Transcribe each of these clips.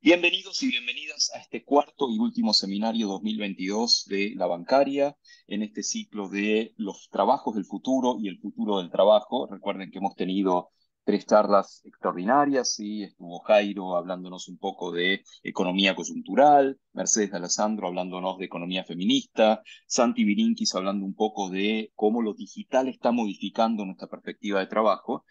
Bienvenidos y bienvenidas a este cuarto y último seminario 2022 de la bancaria, en este ciclo de los trabajos del futuro y el futuro del trabajo. Recuerden que hemos tenido tres charlas extraordinarias, y estuvo Jairo hablándonos un poco de economía coyuntural, Mercedes de Alessandro hablándonos de economía feminista, Santi Birinkis hablando un poco de cómo lo digital está modificando nuestra perspectiva de trabajo.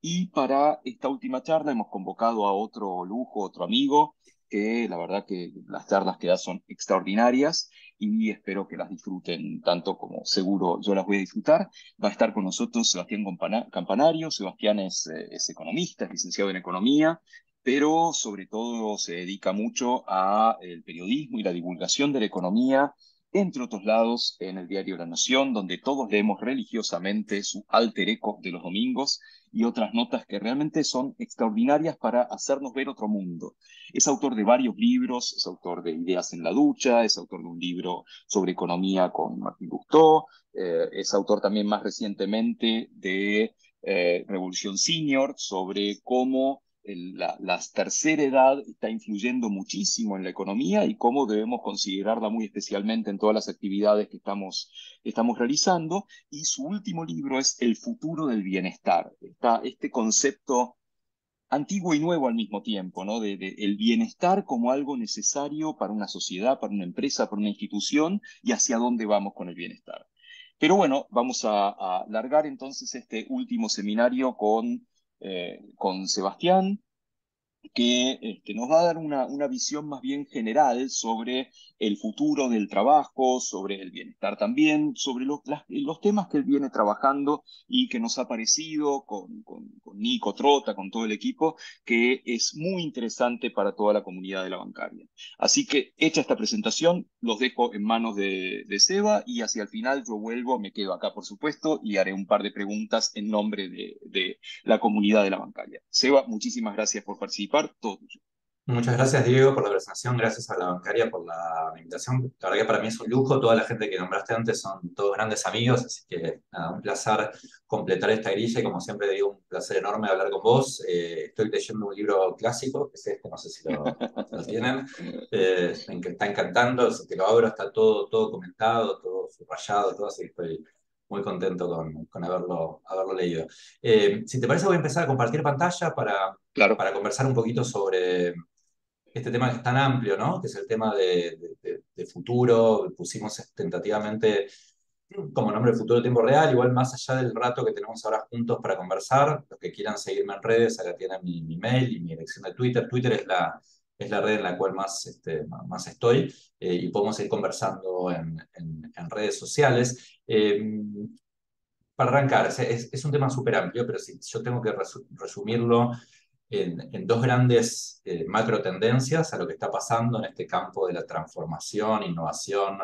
Y para esta última charla hemos convocado a otro lujo, otro amigo, que la verdad que las charlas que da son extraordinarias y espero que las disfruten tanto como seguro yo las voy a disfrutar. Va a estar con nosotros Sebastián Campanario. Sebastián es economista, es licenciado en economía, pero sobre todo se dedica mucho a el periodismo y la divulgación de la economía, entre otros lados, en el diario La Nación, donde todos leemos religiosamente su alter eco de los domingos y otras notas que realmente son extraordinarias para hacernos ver otro mundo. Es autor de varios libros, es autor de Ideas en la ducha, es autor de un libro sobre economía con Martín Lustó, es autor también más recientemente de Revolución Senior, sobre cómo la tercera edad está influyendo muchísimo en la economía y cómo debemos considerarla muy especialmente en todas las actividades que estamos realizando. Y su último libro es El futuro del bienestar. Está este concepto antiguo y nuevo al mismo tiempo, ¿no? De el bienestar como algo necesario para una sociedad, para una empresa, para una institución, y hacia dónde vamos con el bienestar. Pero bueno, vamos a largar entonces este último seminario con Sebastián, que nos va a dar una visión más bien general sobre el futuro del trabajo, sobre el bienestar también, sobre los temas que él viene trabajando y que nos ha parecido con Nico Trota, con todo el equipo, que es muy interesante para toda la comunidad de la bancaria. Así que, hecha esta presentación, los dejo en manos de Seba, y hacia el final yo vuelvo, me quedo acá por supuesto, y haré un par de preguntas en nombre de la comunidad de la bancaria. Seba, muchísimas gracias por participar. Todo tuyo. Muchas gracias, Diego, por la presentación. Gracias a la bancaria por la invitación. La verdad que para mí es un lujo. Toda la gente que nombraste antes son todos grandes amigos, así que nada, un placer completar esta grilla y como siempre digo, un placer enorme hablar con vos. Estoy leyendo un libro clásico, que es este, no sé si lo tienen. Me está encantando, si te lo abro está todo comentado, todo subrayado, todo así que estoy muy contento con haberlo leído. Si te parece voy a empezar a compartir pantalla Claro. para conversar un poquito sobre este tema que es tan amplio, ¿no? Que es el tema de futuro. Pusimos tentativamente como nombre Futuro de Tiempo Real, igual más allá del rato que tenemos ahora juntos para conversar, los que quieran seguirme en redes, acá tienen mi mail y mi dirección de Twitter. Twitter es la red en la cual más estoy, y podemos ir conversando en redes sociales. Para arrancar, es un tema súper amplio, pero si yo tengo que resumirlo en dos grandes macro tendencias a lo que está pasando en este campo de la transformación, innovación,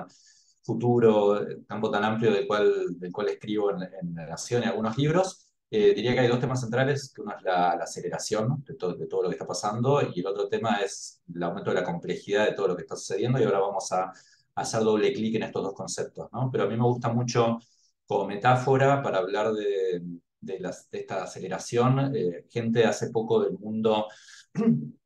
futuro, campo tan amplio del cual escribo en La Nación y algunos libros. Diría que hay dos temas centrales, que uno es la aceleración, ¿no? De todo lo que está pasando, y el otro tema es el aumento de la complejidad de todo lo que está sucediendo, y ahora vamos a hacer doble clic en estos dos conceptos, ¿no? Pero a mí me gusta mucho como metáfora para hablar de esta aceleración. Gente hace poco del mundo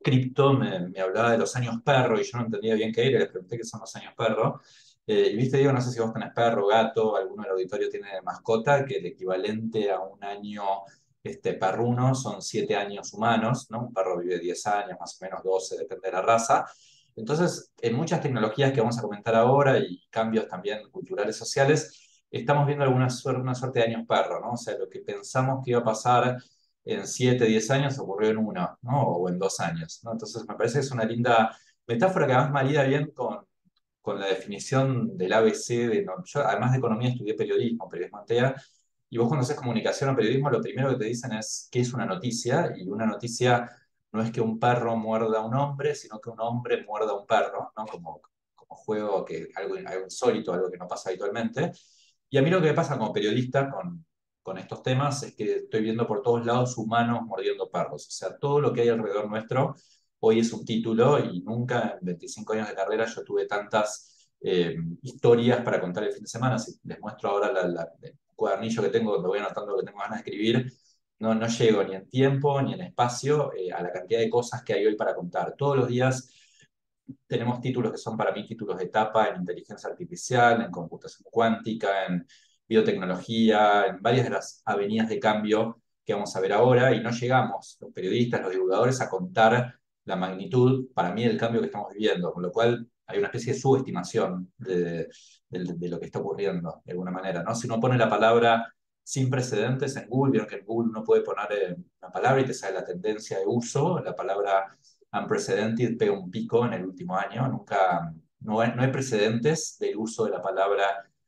cripto me hablaba de los años perro y yo no entendía bien qué era, les pregunté qué son los años perro. Y viste, digo, no sé si vos tenés perro, gato, alguno del auditorio tiene de mascota, que el equivalente a un año perruno son 7 años humanos, ¿no? Un perro vive 10 años, más o menos 12, depende de la raza. Entonces, en muchas tecnologías que vamos a comentar ahora y cambios también culturales, sociales, estamos viendo una suerte de años perro, ¿no? O sea, lo que pensamos que iba a pasar en 7 10 años ocurrió en uno, ¿no? O en 2 años, ¿no? Entonces, me parece que es una linda metáfora que además marida bien con la definición del ABC. ¿No? Yo, además de economía, estudié periodismo en TEA, y vos cuando haces comunicación o periodismo, lo primero que te dicen es qué es una noticia, y una noticia no es que un perro muerda a un hombre, sino que un hombre muerda a un perro, ¿no? Como juego, que algo insólito, algo que no pasa habitualmente. Y a mí lo que me pasa como periodista con estos temas es que estoy viendo por todos lados humanos mordiendo perros. O sea, todo lo que hay alrededor nuestro hoy es un título, y nunca en 25 años de carrera yo tuve tantas historias para contar el fin de semana. Si les muestro ahora el cuadernillo que tengo, donde voy anotando lo que tengo ganas de escribir, no llego ni en tiempo ni en espacio a la cantidad de cosas que hay hoy para contar. Todos los días tenemos títulos que son para mí títulos de etapa en inteligencia artificial, en computación cuántica, en biotecnología, en varias de las avenidas de cambio que vamos a ver ahora, y no llegamos, los periodistas, los divulgadores, a contar la magnitud, para mí, del cambio que estamos viviendo, con lo cual hay una especie de subestimación de lo que está ocurriendo, de alguna manera, ¿no? Si uno pone la palabra sin precedentes en Google, vieron que en Google uno puede poner una palabra y te sale la tendencia de uso, la palabra unprecedented pega un pico en el último año, no hay precedentes del uso de la palabra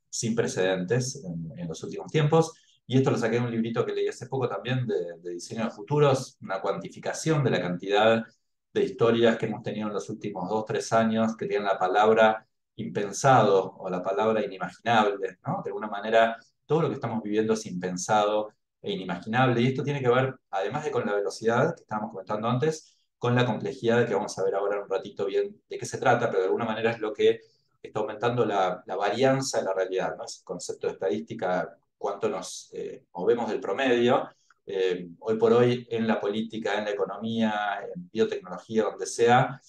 sin precedentes en los últimos tiempos. Y esto lo saqué de un librito que leí hace poco también de diseño de futuros, una cuantificación de la cantidad de historias que hemos tenido en los últimos 2, 3 años que tienen la palabra impensado o la palabra inimaginable, ¿no? De alguna manera, todo lo que estamos viviendo es impensado e inimaginable. Y esto tiene que ver, además de con la velocidad que estábamos comentando antes, con la complejidad que vamos a ver ahora en un ratito bien de qué se trata, pero de alguna manera es lo que está aumentando la varianza de la realidad, ¿no? Ese concepto de estadística, cuánto nos movemos del promedio. Hoy por hoy, en la política, en la economía, en biotecnología, donde sea,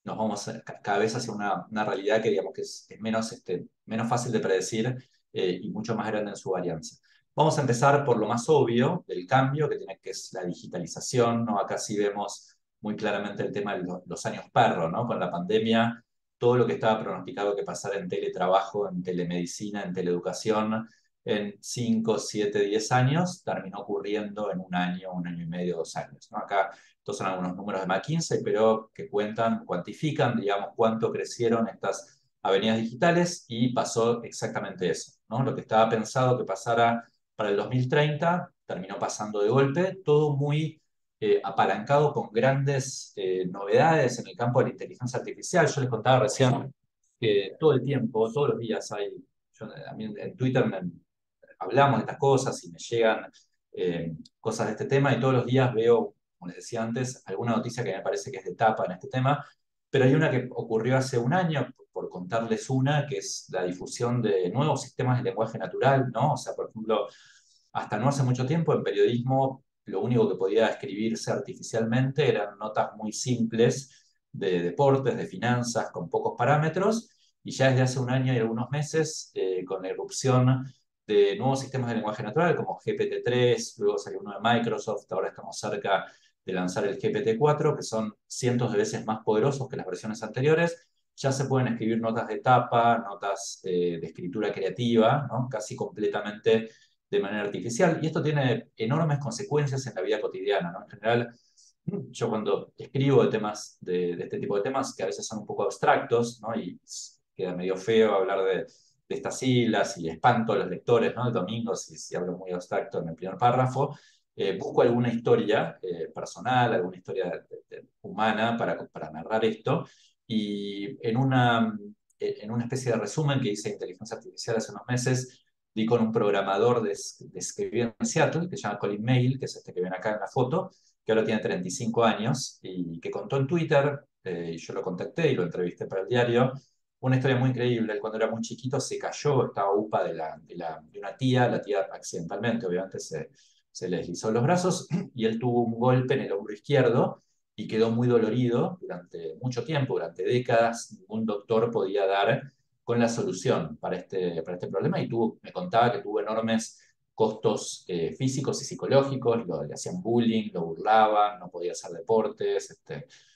nos vamos cada vez hacia una realidad que digamos que es menos fácil de predecir y mucho más grande en su varianza. Vamos a empezar por lo más obvio del cambio, que es la digitalización, ¿no? Acá sí vemos muy claramente el tema de los años perro, ¿no? Con la pandemia, todo lo que estaba pronosticado que pasara en teletrabajo, en telemedicina, en teleeducación, en 5, 7, 10 años, terminó ocurriendo en un año y medio, 2 años, ¿no? Acá estos son algunos números de McKinsey, pero que cuantifican, digamos, cuánto crecieron estas avenidas digitales, y pasó exactamente eso, ¿no? Lo que estaba pensado que pasara para el 2030 terminó pasando de golpe, todo muy apalancado con grandes novedades en el campo de la inteligencia artificial. Yo les contaba recién que todo el tiempo, todos los días a mí en Twitter hablamos de estas cosas y me llegan cosas de este tema, y todos los días veo, como les decía antes, alguna noticia que me parece que es de tapa en este tema, pero hay una que ocurrió hace un año, por contarles una, que es la difusión de nuevos sistemas de lenguaje natural, ¿no? O sea, por ejemplo, hasta no hace mucho tiempo en periodismo lo único que podía escribirse artificialmente eran notas muy simples de deportes, de finanzas, con pocos parámetros, y ya desde hace un año y algunos meses, con la irrupción de nuevos sistemas de lenguaje natural como GPT-3, luego salió uno de Microsoft, ahora estamos cerca de lanzar el GPT-4, que son cientos de veces más poderosos que las versiones anteriores. Ya se pueden escribir notas de tapa, notas de escritura creativa, ¿no? Casi completamente de manera artificial, y esto tiene enormes consecuencias en la vida cotidiana, ¿no? En general, yo cuando escribo de este tipo de temas, que a veces son un poco abstractos, ¿no? Y queda medio feo hablar de estas siglas y espanto a los lectores, ¿no? El domingo, si hablo muy abstracto en el primer párrafo, busco alguna historia personal, alguna historia humana para narrar esto, y en una especie de resumen que hice de inteligencia artificial hace unos meses, di con un programador que vive en Seattle, que se llama Colin Mail, que es este que ven acá en la foto, que ahora tiene 35 años, y que contó en Twitter, y yo lo contacté y lo entrevisté para el diario, una historia muy increíble. Él, cuando era muy chiquito, se cayó, estaba upa de una tía, la tía accidentalmente, obviamente se le deslizó los brazos, y él tuvo un golpe en el hombro izquierdo y quedó muy dolorido durante mucho tiempo, durante décadas. Ningún doctor podía dar con la solución para este problema, y me contaba que tuvo enormes costos físicos y psicológicos, le hacían bullying, lo burlaban, no podía hacer deportes,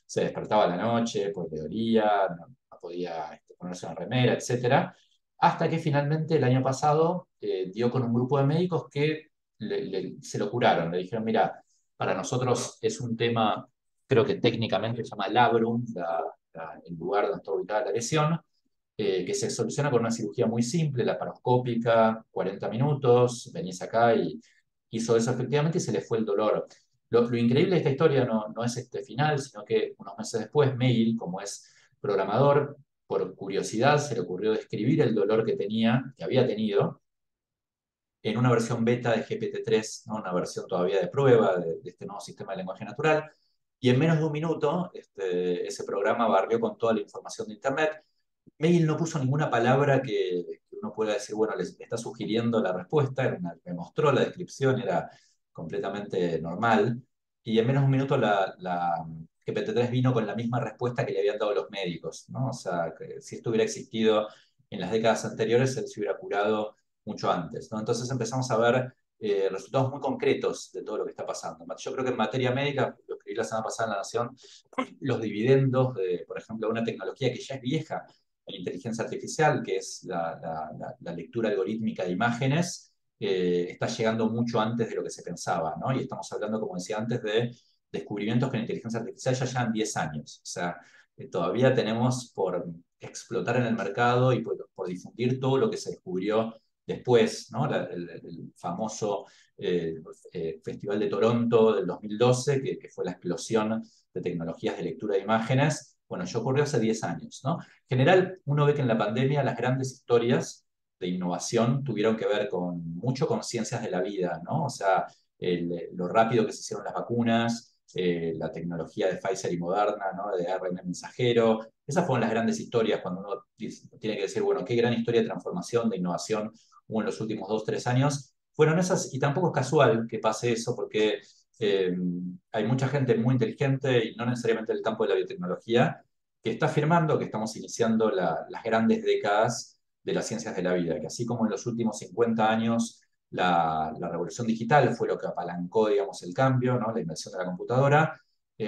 se despertaba a la noche, pues le dolía, no podía ponerse una remera, etcétera, hasta que finalmente el año pasado dio con un grupo de médicos que se lo curaron, le dijeron, mira, para nosotros es un tema, creo que técnicamente se llama labrum, el lugar donde está ubicada la lesión, que se soluciona con una cirugía muy simple, laparoscópica, 40 minutos, venís acá y hizo eso efectivamente y se le fue el dolor. Lo increíble de esta historia no es este final, sino que unos meses después, Mail, como es programador, por curiosidad se le ocurrió describir el dolor que había tenido, en una versión beta de GPT-3, ¿no? Una versión todavía de prueba de este nuevo sistema de lenguaje natural, y en menos de un minuto ese programa barrió con toda la información de Internet. Mail no puso ninguna palabra que uno pueda decir, bueno, le está sugiriendo la respuesta, me mostró la descripción, era completamente normal, y en menos de un minuto la GPT-3 vino con la misma respuesta que le habían dado los médicos, ¿no? O sea, que si esto hubiera existido en las décadas anteriores, él se hubiera curado mucho antes, ¿no? Entonces empezamos a ver resultados muy concretos de todo lo que está pasando. Yo creo que en materia médica, lo escribí la semana pasada en La Nación, los dividendos de, por ejemplo, una tecnología que ya es vieja, la inteligencia artificial, que es la lectura algorítmica de imágenes, está llegando mucho antes de lo que se pensaba, ¿no? Y estamos hablando, como decía antes, de descubrimientos que la inteligencia artificial ya llevan 10 años. O sea, todavía tenemos por explotar en el mercado y por difundir todo lo que se descubrió después, ¿no? El famoso Festival de Toronto del 2012, que fue la explosión de tecnologías de lectura de imágenes. Bueno, ya ocurrió hace 10 años, ¿no? En general, uno ve que en la pandemia las grandes historias de innovación tuvieron que ver mucho con ciencias de la vida, ¿no? O sea, lo rápido que se hicieron las vacunas, la tecnología de Pfizer y Moderna, ¿no? De ARN mensajero. Esas fueron las grandes historias cuando uno tiene que decir, bueno, qué gran historia de transformación, de innovación hubo en los últimos 2, 3 años. Fueron esas, y tampoco es casual que pase eso, porque eh, hay mucha gente muy inteligente, y no necesariamente del campo de la biotecnología, que está afirmando que estamos iniciando las grandes décadas de las ciencias de la vida, que así como en los últimos 50 años la revolución digital fue lo que apalancó, digamos, el cambio, ¿no? La invención de la computadora,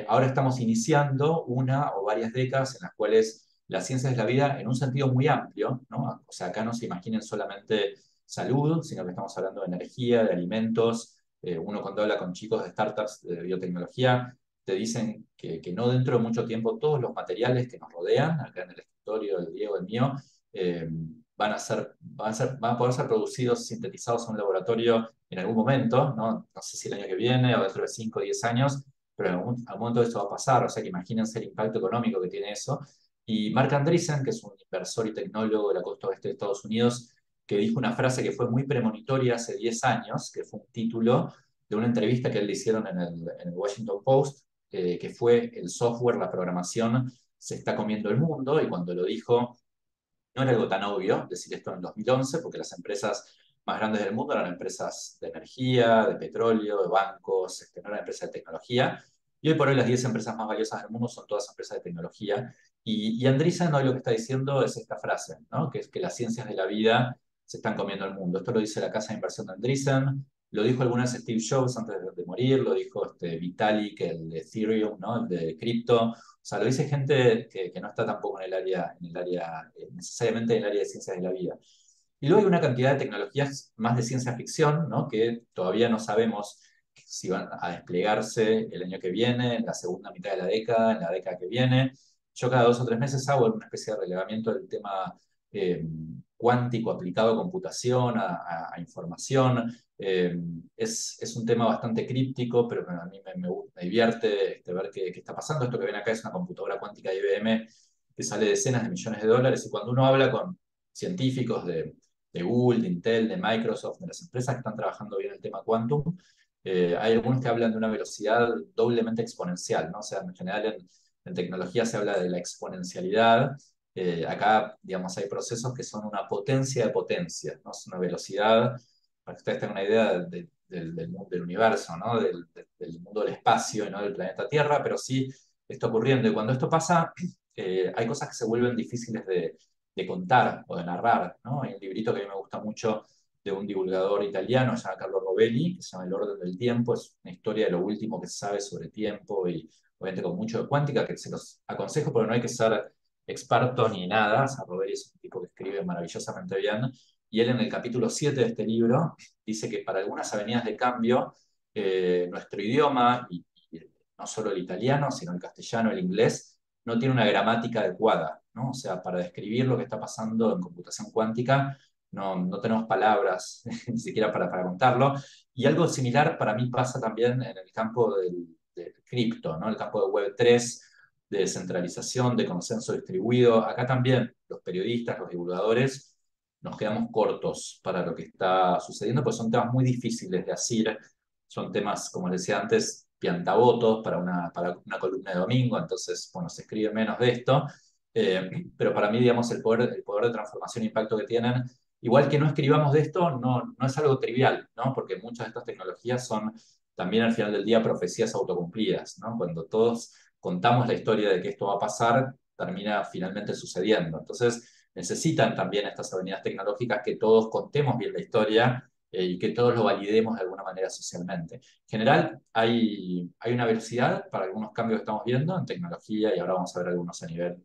ahora estamos iniciando una o varias décadas en las cuales las ciencias de la vida, en un sentido muy amplio, ¿no? O sea, acá no se imaginen solamente salud, sino que estamos hablando de energía, de alimentos. Uno cuando habla con chicos de startups de biotecnología, te dicen que no dentro de mucho tiempo todos los materiales que nos rodean, acá en el escritorio del Diego, el mío, eh, van a poder ser producidos, sintetizados en un laboratorio en algún momento, ¿no? No sé si el año que viene o dentro de 5 o 10 años, pero en algún momento esto va a pasar, o sea que imagínense el impacto económico que tiene eso. Y Mark Andreessen, que es un inversor y tecnólogo de la costa oeste de Estados Unidos, que dijo una frase que fue muy premonitoria hace 10 años, que fue un título de una entrevista que le hicieron en el Washington Post, que fue el software, la programación, se está comiendo el mundo, y cuando lo dijo, no era algo tan obvio decir esto en el 2011, porque las empresas más grandes del mundo eran empresas de energía, de petróleo, de bancos, no eran empresas de tecnología. Y hoy por hoy las 10 empresas más valiosas del mundo son todas empresas de tecnología. Y Andreessen hoy lo que está diciendo es esta frase, ¿no? Que es que las ciencias de la vida se están comiendo el mundo. Esto lo dice la casa de inversión de Andreessen, lo dijo alguna vez Steve Jobs antes de morir, lo dijo Vitalik, el de Ethereum, ¿no? El de cripto. O sea, lo dice gente que no está tampoco en el área necesariamente en el área de ciencias de la vida. Y luego hay una cantidad de tecnologías más de ciencia ficción, ¿no? Que todavía no sabemos si van a desplegarse el año que viene, en la segunda mitad de la década, en la década que viene. Yo cada 2 o 3 meses hago una especie de relevamiento del tema eh, cuántico aplicado a computación, a información. Es un tema bastante críptico, pero a mí me divierte ver qué está pasando. Esto que ven acá es una computadora cuántica de IBM que sale decenas de millones de dólares, y cuando uno habla con científicos de Google, de Intel, de Microsoft, de las empresas que están trabajando bien el tema quantum, hay algunos que hablan de una velocidad doblemente exponencial, ¿no? O sea, en general en tecnología se habla de la exponencialidad. Acá, digamos, hay procesos que son una potencia de potencia, ¿no? Es una velocidad, para que ustedes tengan una idea del mundo del universo, ¿no? Del mundo del espacio y no del planeta Tierra, pero sí está ocurriendo. Y cuando esto pasa, hay cosas que se vuelven difíciles de contar o de narrar, ¿no? Hay un librito que a mí me gusta mucho de un divulgador italiano, se llama Carlo Rovelli, que se llama El orden del tiempo. Es una historia de lo último que se sabe sobre tiempo, y obviamente con mucho de cuántica, que se los aconsejo porque no hay que ser experto ni nada. O sea, Rovelli es un tipo que escribe maravillosamente bien, y él en el capítulo 7 de este libro dice que para algunas avenidas de cambio, nuestro idioma, y no solo el italiano, sino el castellano, el inglés, no tiene una gramática adecuada, ¿no? O sea, para describir lo que está pasando en computación cuántica, no tenemos palabras ni siquiera para contarlo. Y algo similar para mí pasa también en el campo del cripto, ¿no? El campo de Web3, de descentralización, de consenso distribuido. Acá también los periodistas, los divulgadores, nos quedamos cortos para lo que está sucediendo, pues son temas muy difíciles de asir, son temas, como les decía antes, piantavotos para una columna de domingo. Entonces, bueno, se escribe menos de esto, pero para mí, digamos, el poder de transformación e impacto que tienen, Igual que no escribamos de esto, no es algo trivial, ¿no? Porque muchas de estas tecnologías son también al final del día profecías autocumplidas, ¿no? Cuando todos contamos la historia de que esto va a pasar, termina finalmente sucediendo. Entonces, necesitan también estas avenidas tecnológicas que todos contemos bien la historia y que todos lo validemos de alguna manera socialmente. En general, hay una velocidad para algunos cambios que estamos viendo en tecnología y ahora vamos a ver algunos a nivel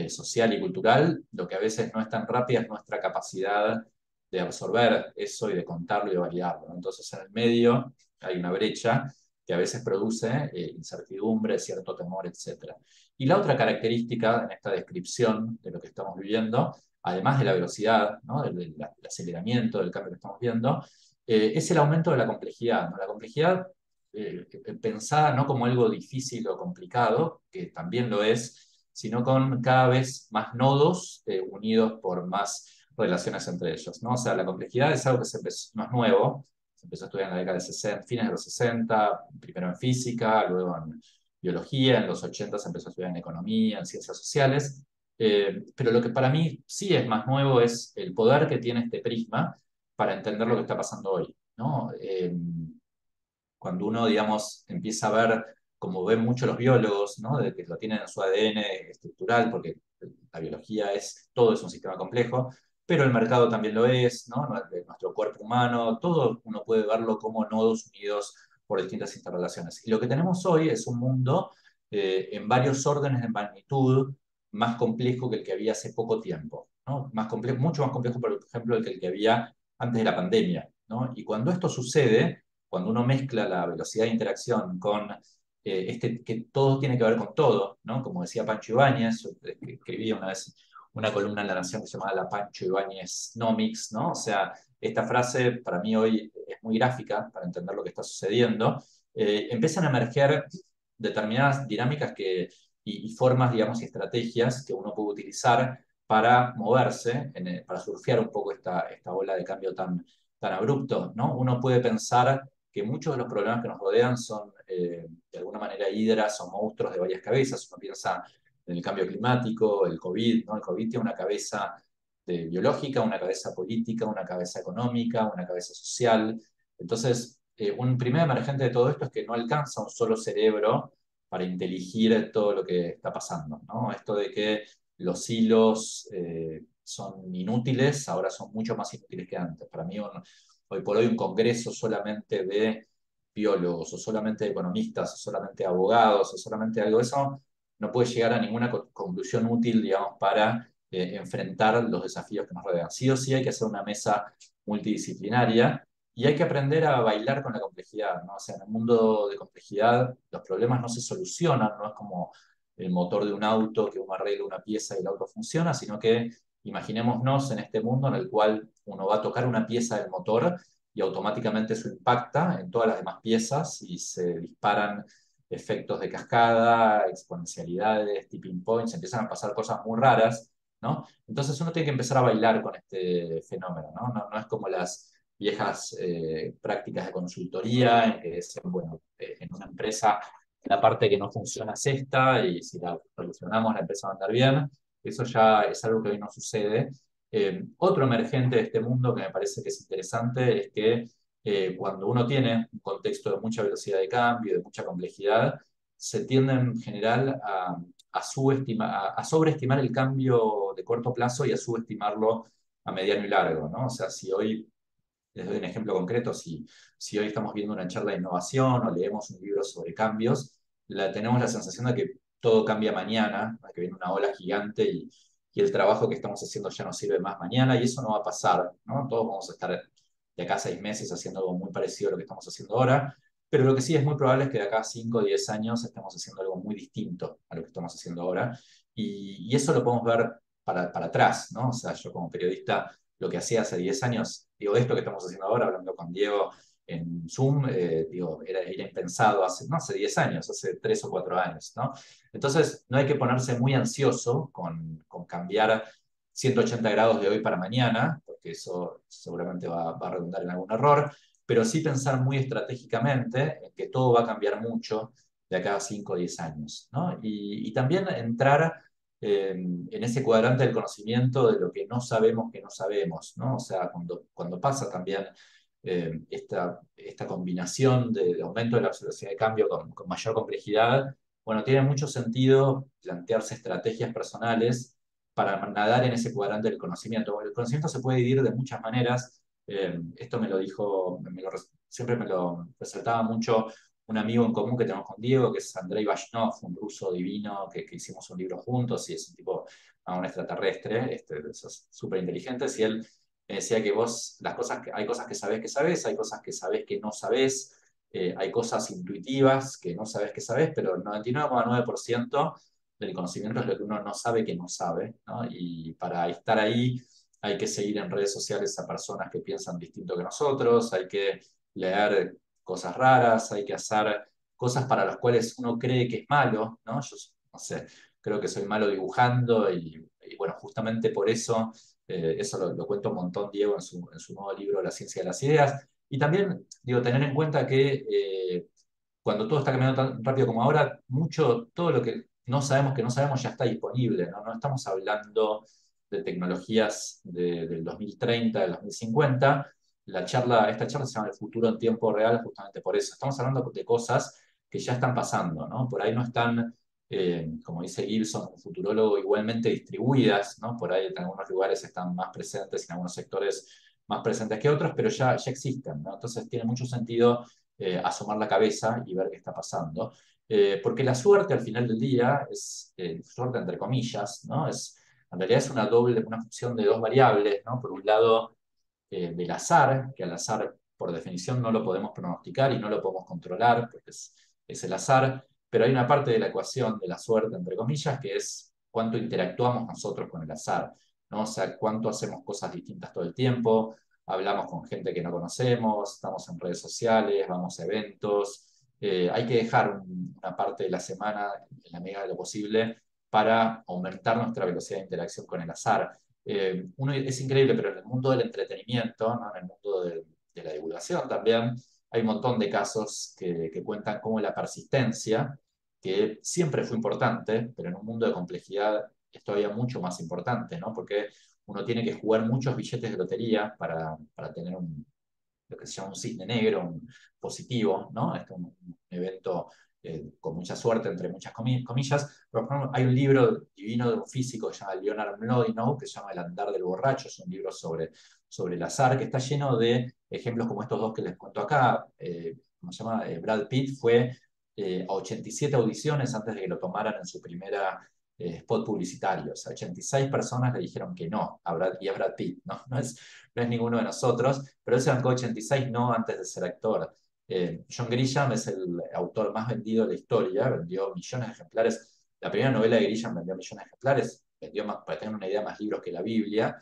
social y cultural. Lo que a veces no es tan rápida es nuestra capacidad de absorber eso y de contarlo y de validarlo, ¿no? Entonces, en el medio hay una brecha que a veces produce incertidumbre, cierto temor, etc. Y la otra característica en esta descripción de lo que estamos viviendo, además de la velocidad, ¿no? del aceleramiento del cambio que estamos viendo, es el aumento de la complejidad, ¿no? La complejidad pensada no como algo difícil o complicado, que también lo es, sino con cada vez más nodos unidos por más relaciones entre ellos, ¿no? O sea, la complejidad es algo que no es nuevo, se empezó a estudiar en la década de 60, fines de los 60, primero en física, luego en biología, en los 80 se empezó a estudiar en economía, en ciencias sociales, pero lo que para mí sí es más nuevo es el poder que tiene este prisma para entender lo que está pasando hoy, ¿no? Cuando uno, digamos, empieza a ver, como ven mucho los biólogos, ¿no? De que lo tienen en su ADN estructural, porque la biología todo es un sistema complejo, pero el mercado también lo es, ¿no? Nuestro cuerpo humano, todo uno puede verlo como nodos unidos por distintas interrelaciones. Y lo que tenemos hoy es un mundo en varios órdenes de magnitud más complejo que el que había hace poco tiempo, ¿no? Más complejo, mucho más complejo, por ejemplo, que el que había antes de la pandemia, ¿no? Y cuando esto sucede, cuando uno mezcla la velocidad de interacción con que todo tiene que ver con todo, ¿no? Como decía Pancho Ibáñez, yo escribí una vez una columna en La Nación que se llamaba La Pancho Ibáñez Nomics, ¿no? O sea, esta frase para mí hoy es muy gráfica para entender lo que está sucediendo. Empiezan a emerger determinadas dinámicas y formas, digamos, y estrategias que uno puede utilizar para moverse, para surfear un poco esta ola de cambio tan abrupto, ¿no? Uno puede pensar que muchos de los problemas que nos rodean son de alguna manera hidras o monstruos de varias cabezas. Uno piensa en el cambio climático, el COVID, ¿no? El COVID tiene una cabeza biológica, una cabeza política, una cabeza económica, una cabeza social. Entonces, un primer emergente de todo esto es que no alcanza un solo cerebro para inteligir todo lo que está pasando, ¿no? Esto de que los hilos son inútiles, ahora son mucho más inútiles que antes. Para mí, hoy por hoy un congreso solamente de biólogos, o solamente de economistas, o solamente de abogados, o solamente algo de eso, no puede llegar a ninguna conclusión útil, digamos, para enfrentar los desafíos que nos rodean. Sí o sí hay que hacer una mesa multidisciplinaria y hay que aprender a bailar con la complejidad, ¿no? O sea, en el mundo de complejidad los problemas no se solucionan, no es como el motor de un auto que uno arregla una pieza y el auto funciona, sino que imaginémonos en este mundo en el cual uno va a tocar una pieza del motor y automáticamente eso impacta en todas las demás piezas y se disparan efectos de cascada, exponencialidades, tipping points, empiezan a pasar cosas muy raras, ¿no? Entonces uno tiene que empezar a bailar con este fenómeno, ¿no? No es como las viejas prácticas de consultoría en que decían, bueno, en una empresa la parte que no funciona es esta y si la solucionamos la empresa va a andar bien. Eso ya es algo que hoy no sucede. Otro emergente de este mundo que me parece que es interesante es que cuando uno tiene un contexto de mucha velocidad de cambio, de mucha complejidad, se tiende en general a sobreestimar el cambio de corto plazo y a subestimarlo a mediano y largo, ¿no? O sea, si hoy, les doy un ejemplo concreto, si hoy estamos viendo una charla de innovación o leemos un libro sobre cambios, tenemos la sensación de que todo cambia mañana, ¿no? Que viene una ola gigante y el trabajo que estamos haciendo ya no sirve más mañana y eso no va a pasar, ¿no? Todos vamos a estar de acá a 6 meses haciendo algo muy parecido a lo que estamos haciendo ahora, pero lo que sí es muy probable es que de acá a 5 o 10 años estemos haciendo algo muy distinto a lo que estamos haciendo ahora y eso lo podemos ver para atrás, ¿no? O sea, yo como periodista lo que hacía hace 10 años, digo, esto que estamos haciendo ahora, hablando con Diego en Zoom, digo, era impensado no hace 10 años, hace 3 o 4 años, ¿no? Entonces, no hay que ponerse muy ansioso con cambiar 180 grados de hoy para mañana, porque eso seguramente va a redundar en algún error, pero sí pensar muy estratégicamente en que todo va a cambiar mucho de acá a 5 o 10 años, ¿no? Y también entrar en ese cuadrante del conocimiento de lo que no sabemos, ¿no? O sea, cuando pasa también esta combinación de aumento de la velocidad de cambio con mayor complejidad, bueno, tiene mucho sentido plantearse estrategias personales para nadar en ese cuadrante del conocimiento. Bueno, el conocimiento se puede dividir de muchas maneras. Esto me lo dijo, siempre me lo resaltaba mucho un amigo en común que tenemos con Diego, que es Andrei Vashnov, un ruso divino, que hicimos un libro juntos y es un tipo, un extraterrestre, esos súper inteligentes, y él me decía que vos, hay cosas que sabés, hay cosas que sabés que no sabés, hay cosas intuitivas que no sabés que sabés, pero el 99,9% del conocimiento es lo que uno no sabe que no sabe, ¿no? Y para estar ahí hay que seguir en redes sociales a personas que piensan distinto que nosotros, hay que leer cosas raras, hay que hacer cosas para las cuales uno cree que es malo, ¿no? Yo, no sé, creo que soy malo dibujando y bueno, justamente por eso, eso lo cuenta un montón Diego en su nuevo libro La ciencia de las ideas. Y también, digo, tener en cuenta que cuando todo está cambiando tan rápido como ahora, todo lo que no sabemos ya está disponible, ¿no? No estamos hablando de tecnologías del 2030, del 2050. Esta charla se llama El futuro en tiempo real justamente por eso. Estamos hablando de cosas que ya están pasando, ¿no? Por ahí no están, como dice Gibson, un futurólogo, igualmente distribuidas, ¿no? Por ahí en algunos lugares están más presentes, en algunos sectores más presentes que otros, pero ya existen, ¿no? Entonces tiene mucho sentido asomar la cabeza y ver qué está pasando. Porque la suerte al final del día es suerte entre comillas, ¿no? En realidad es una función de dos variables, ¿no? Por un lado, del azar, que al azar por definición no lo podemos pronosticar y no lo podemos controlar, porque es el azar, pero hay una parte de la ecuación de la suerte, entre comillas, que es cuánto interactuamos nosotros con el azar, ¿no? O sea, cuánto hacemos cosas distintas todo el tiempo, hablamos con gente que no conocemos, estamos en redes sociales, vamos a eventos. Hay que dejar una parte de la semana, en la medida de lo posible, para aumentar nuestra velocidad de interacción con el azar. Es increíble, pero en el mundo del entretenimiento, ¿no? En el mundo de la divulgación también, hay un montón de casos que cuentan cómo la persistencia, que siempre fue importante, pero en un mundo de complejidad es todavía mucho más importante, ¿no? Porque uno tiene que jugar muchos billetes de lotería para tener lo que se llama un cisne negro, un positivo, ¿no? Es un evento con mucha suerte, entre muchas comillas. Por ejemplo, hay un libro divino de un físico que se llama Leonard Mlodinow, que se llama El andar del borracho, es un libro sobre el azar, que está lleno de ejemplos como estos dos que les cuento acá. ¿Cómo se llama? Brad Pitt fue a 87 audiciones antes de que lo tomaran en su primera spot publicitario. O sea, 86 personas le dijeron que no y a Brad Pitt, ¿no? No es ninguno de nosotros, pero él se bancó 86 no antes de ser actor. John Grisham es el autor más vendido de la historia, vendió millones de ejemplares. La primera novela de Grisham vendió millones de ejemplares, vendió más, para tener una idea, más libros que la Biblia.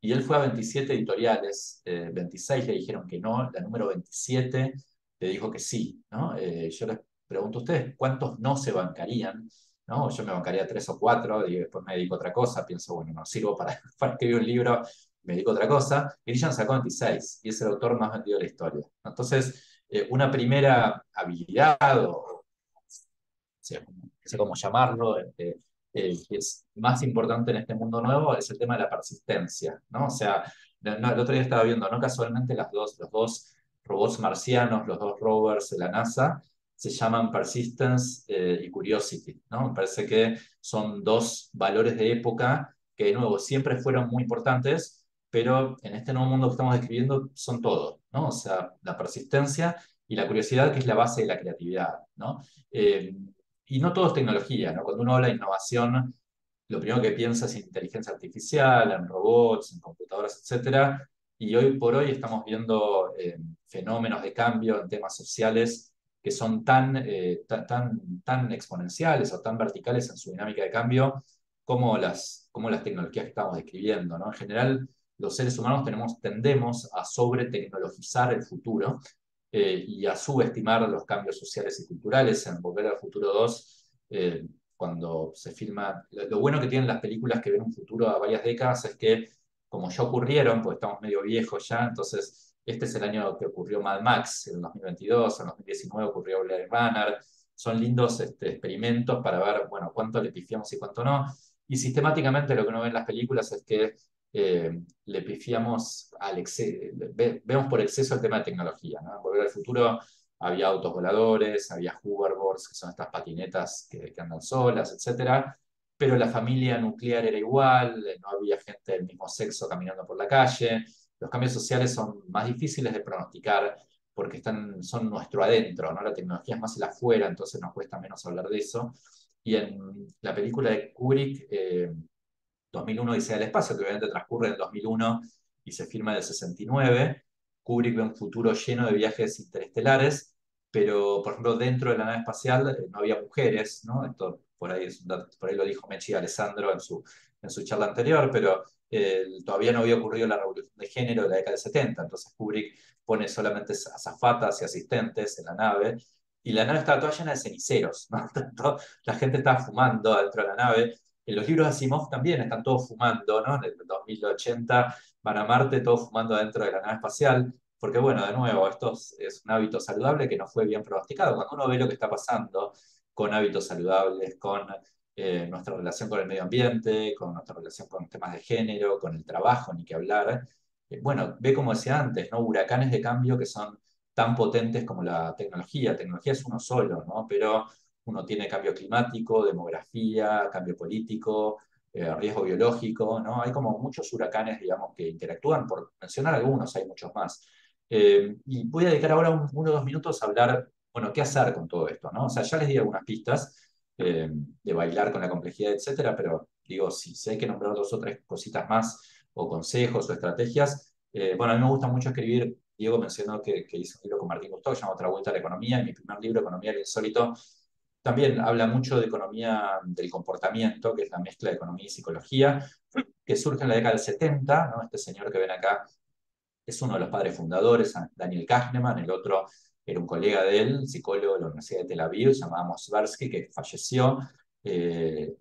Y él fue a 27 editoriales, 26 le dijeron que no, la número 27 le dijo que sí, ¿no? Yo les pregunto a ustedes, ¿cuántos no se bancarían? ¿No? Yo me bancaría 3 o 4 y después me dedico a otra cosa, pienso, bueno, no sirvo para escribir un libro, me dedico a otra cosa. Grishan sacó 26 y es el autor más vendido de la historia. Entonces, una primera habilidad, o no sé cómo llamarlo, que es más importante en este mundo nuevo, es el tema de la persistencia, ¿no? O sea, el otro día estaba viendo, no casualmente, los dos robots marcianos, los dos rovers de la NASA, se llaman Persistence y Curiosity, ¿no? Me parece que son dos valores de época que, de nuevo, siempre fueron muy importantes, pero en este nuevo mundo que estamos describiendo son todo, ¿no? O sea, la persistencia y la curiosidad, que es la base de la creatividad, ¿no? Y no todo es tecnología, ¿no? Cuando uno habla de innovación, lo primero que piensa es en inteligencia artificial, en robots, en computadoras, etcétera. Y hoy por hoy estamos viendo fenómenos de cambio en temas sociales que son tan exponenciales o tan verticales en su dinámica de cambio como las tecnologías que estamos describiendo, ¿no? En general, los seres humanos tendemos a sobre-tecnologizar el futuro y a subestimar los cambios sociales y culturales. En Volver al Futuro 2, cuando se filma, lo bueno que tienen las películas que ven un futuro a varias décadas es que, como ya ocurrieron, pues estamos medio viejos ya, entonces este es el año que ocurrió Mad Max, en 2022, en 2019 ocurrió Blade Runner, son lindos experimentos para ver, bueno, cuánto le pifiamos y cuánto no. Y sistemáticamente lo que uno ve en las películas es que le pifiamos al vemos por exceso el tema de tecnología, ¿no? En Volver al Futuro había autos voladores, había hoverboards, que son estas patinetas que andan solas, etcétera, pero la familia nuclear era igual, no había gente del mismo sexo caminando por la calle. Los cambios sociales son más difíciles de pronosticar porque son nuestro adentro, ¿no? La tecnología es más el afuera, entonces nos cuesta menos hablar de eso. Y en la película de Kubrick, 2001 Odisea del Espacio, que obviamente transcurre en 2001 y se filma en el 69, Kubrick ve un futuro lleno de viajes interestelares, pero, por ejemplo, dentro de la nave espacial no había mujeres, ¿no? Esto por ahí, por ahí lo dijo Mechi Alessandro en su charla anterior, pero todavía no había ocurrido la revolución de género de la década del 70, entonces Kubrick pone solamente azafatas y asistentes en la nave, y la nave estaba toda llena de ceniceros, ¿no? La gente estaba fumando dentro de la nave. En los libros de Asimov también están todos fumando, ¿no? En el 2080 van a Marte todos fumando dentro de la nave espacial, porque bueno, de nuevo, esto es un hábito saludable que no fue bien pronosticado. Cuando uno ve lo que está pasando con hábitos saludables, con nuestra relación con el medio ambiente, con nuestra relación con temas de género, con el trabajo, ni que hablar, bueno, ve como decía antes, ¿no? Huracanes de cambio que son tan potentes como la tecnología. Tecnología es uno solo, ¿no? Pero uno tiene cambio climático, demografía, cambio político, riesgo biológico, ¿no? Hay como muchos huracanes, digamos, que interactúan, por mencionar algunos, hay muchos más. Y voy a dedicar ahora uno o dos minutos a hablar, bueno, qué hacer con todo esto, ¿no? O sea, ya les di algunas pistas de bailar con la complejidad, etcétera, pero digo, si hay que nombrar dos o tres cositas más, o consejos o estrategias, bueno, a mí me gusta mucho escribir. Diego mencionó que hizo un libro con Martín Gustavo, que se llama Otra Vuelta a la Economía, y mi primer libro, Economía del Insólito, también habla mucho de economía del comportamiento, que es la mezcla de economía y psicología, que surge en la década del 70, ¿no? Este señor que ven acá es uno de los padres fundadores, Daniel Kahneman, el otro era un colega de él, psicólogo de la Universidad de Tel Aviv, se llamaba Mosbarsky, que falleció.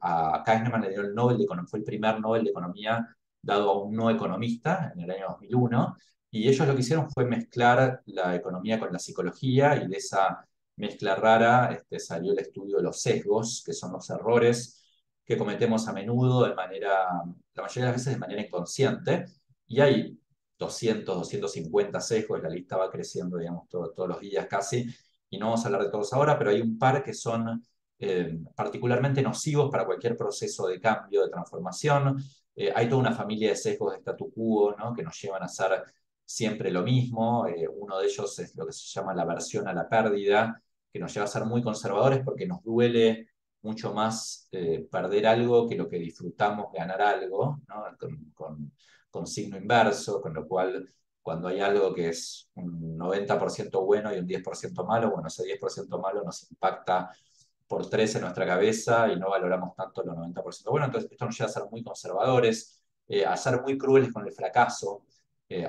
A Kahneman le dio el Nobel de Economía, fue el primer Nobel de Economía dado a un no economista en el año 2001, y ellos lo que hicieron fue mezclar la economía con la psicología, y de esa mezcla rara salió el estudio de los sesgos, que son los errores que cometemos a menudo la mayoría de las veces de manera inconsciente, y hay 200, 250 sesgos, la lista va creciendo, digamos, todos los días casi, y no vamos a hablar de todos ahora, pero hay un par que son particularmente nocivos para cualquier proceso de cambio, de transformación. Hay toda una familia de sesgos de statu quo, ¿no? Que nos llevan a hacer siempre lo mismo. Uno de ellos es lo que se llama la aversión a la pérdida, que nos lleva a ser muy conservadores porque nos duele mucho más perder algo que lo que disfrutamos ganar algo, ¿no? Con signo inverso, con lo cual cuando hay algo que es un 90% bueno y un 10% malo, bueno, ese 10% malo nos impacta por 3 en nuestra cabeza y no valoramos tanto los 90% bueno. Entonces esto nos lleva a ser muy conservadores, a ser muy crueles con el fracaso.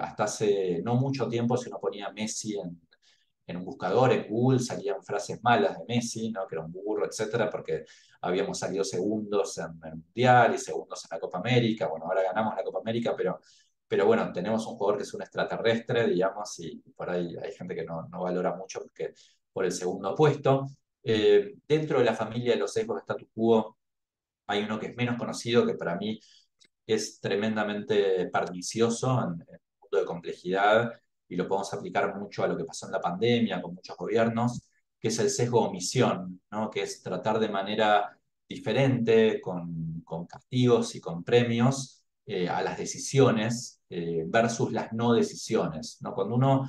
Hasta hace no mucho tiempo, si uno ponía Messi en un buscador, en Google, salían frases malas de Messi, ¿no? Que era un burro, etcétera, porque habíamos salido segundos en el Mundial y segundos en la Copa América. Bueno, ahora ganamos la Copa América, pero bueno, tenemos un jugador que es un extraterrestre, digamos, y por ahí hay gente que no valora mucho porque, por el segundo puesto. Dentro de la familia de los sesgos de statu quo hay uno que es menos conocido, que para mí es tremendamente pernicioso en el mundo de complejidad, y lo podemos aplicar mucho a lo que pasó en la pandemia con muchos gobiernos, que es el sesgo de omisión, ¿no? Que es tratar de manera diferente, con castigos y con premios, a las decisiones versus las no decisiones, ¿no? Cuando uno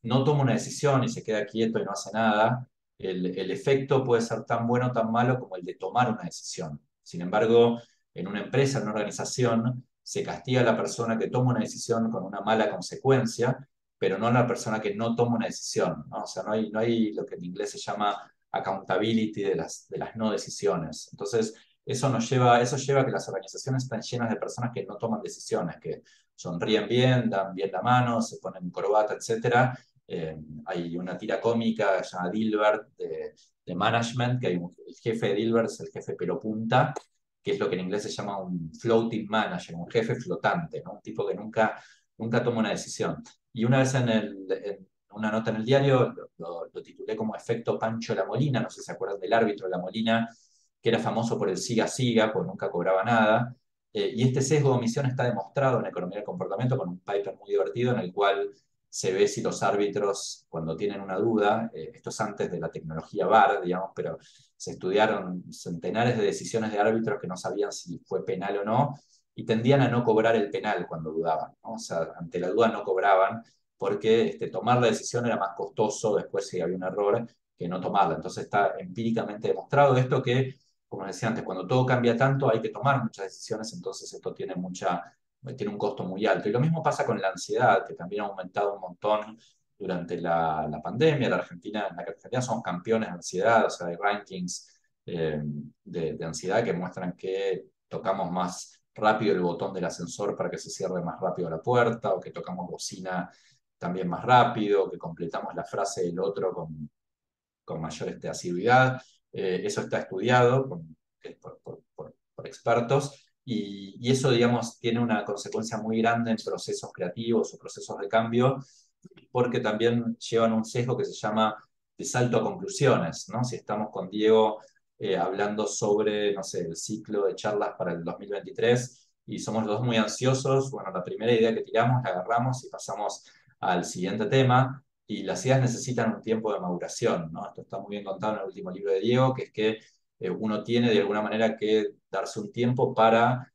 no toma una decisión y se queda quieto y no hace nada, el efecto puede ser tan bueno o tan malo como el de tomar una decisión. Sin embargo, en una empresa, en una organización, se castiga a la persona que toma una decisión con una mala consecuencia, pero no a la persona que no toma una decisión, ¿no? O sea, no hay lo que en inglés se llama accountability de las no decisiones. Entonces, eso lleva a que las organizaciones están llenas de personas que no toman decisiones, que sonríen bien, dan bien la mano, se ponen corbata, etcétera. Hay una tira cómica llamada Dilbert de management, que el jefe de Dilbert es el jefe pero punta, que es lo que en inglés se llama un floating manager, un jefe flotante, ¿no? Un tipo que nunca toma una decisión. Y una vez en una nota en el diario lo titulé como efecto Pancho La Molina, no sé si se acuerdan del árbitro La Molina, que era famoso por el siga-siga, pues nunca cobraba nada. Y este sesgo de omisión está demostrado en economía del comportamiento con un paper muy divertido en el cual se ve si los árbitros, cuando tienen una duda, esto es antes de la tecnología VAR, digamos, pero se estudiaron centenares de decisiones de árbitros que no sabían si fue penal o no, y tendían a no cobrar el penal cuando dudaban, ¿no? O sea, ante la duda no cobraban, porque tomar la decisión era más costoso después si había un error que no tomarla. Entonces está empíricamente demostrado esto que, como decía antes, cuando todo cambia tanto hay que tomar muchas decisiones, entonces esto tiene un costo muy alto. Y lo mismo pasa con la ansiedad, que también ha aumentado un montón durante la pandemia. En la Argentina somos campeones de ansiedad, o sea, hay rankings de ansiedad que muestran que tocamos más rápido el botón del ascensor para que se cierre más rápido la puerta, o que tocamos bocina también más rápido, que completamos la frase del otro con mayor asiduidad. Eso está estudiado por expertos y eso, digamos, tiene una consecuencia muy grande en procesos creativos o procesos de cambio, porque también llevan un sesgo que se llama de salto a conclusiones, ¿no? Si estamos con Diego hablando sobre, no sé, el ciclo de charlas para el 2023 y somos los dos muy ansiosos, bueno, la primera idea que tiramos la agarramos y pasamos al siguiente tema, y las ideas necesitan un tiempo de maduración, ¿no? Esto está muy bien contado en el último libro de Diego, que es que uno tiene de alguna manera que darse un tiempo para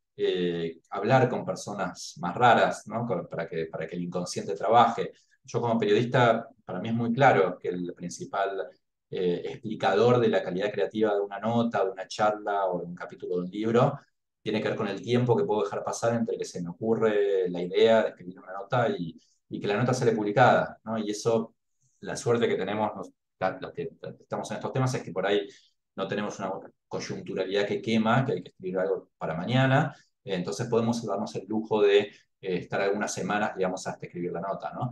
hablar con personas más raras, ¿no? Para que el inconsciente trabaje. Yo como periodista, para mí es muy claro que el principal explicador de la calidad creativa de una nota, de una charla o de un capítulo de un libro tiene que ver con el tiempo que puedo dejar pasar entre que se me ocurre la idea de escribir una nota y que la nota sale publicada, ¿no? Y eso, la suerte que tenemos los que estamos en estos temas es que por ahí no tenemos una coyunturalidad que quema, que hay que escribir algo para mañana, entonces podemos darnos el lujo de estar algunas semanas, digamos, hasta escribir la nota, ¿no?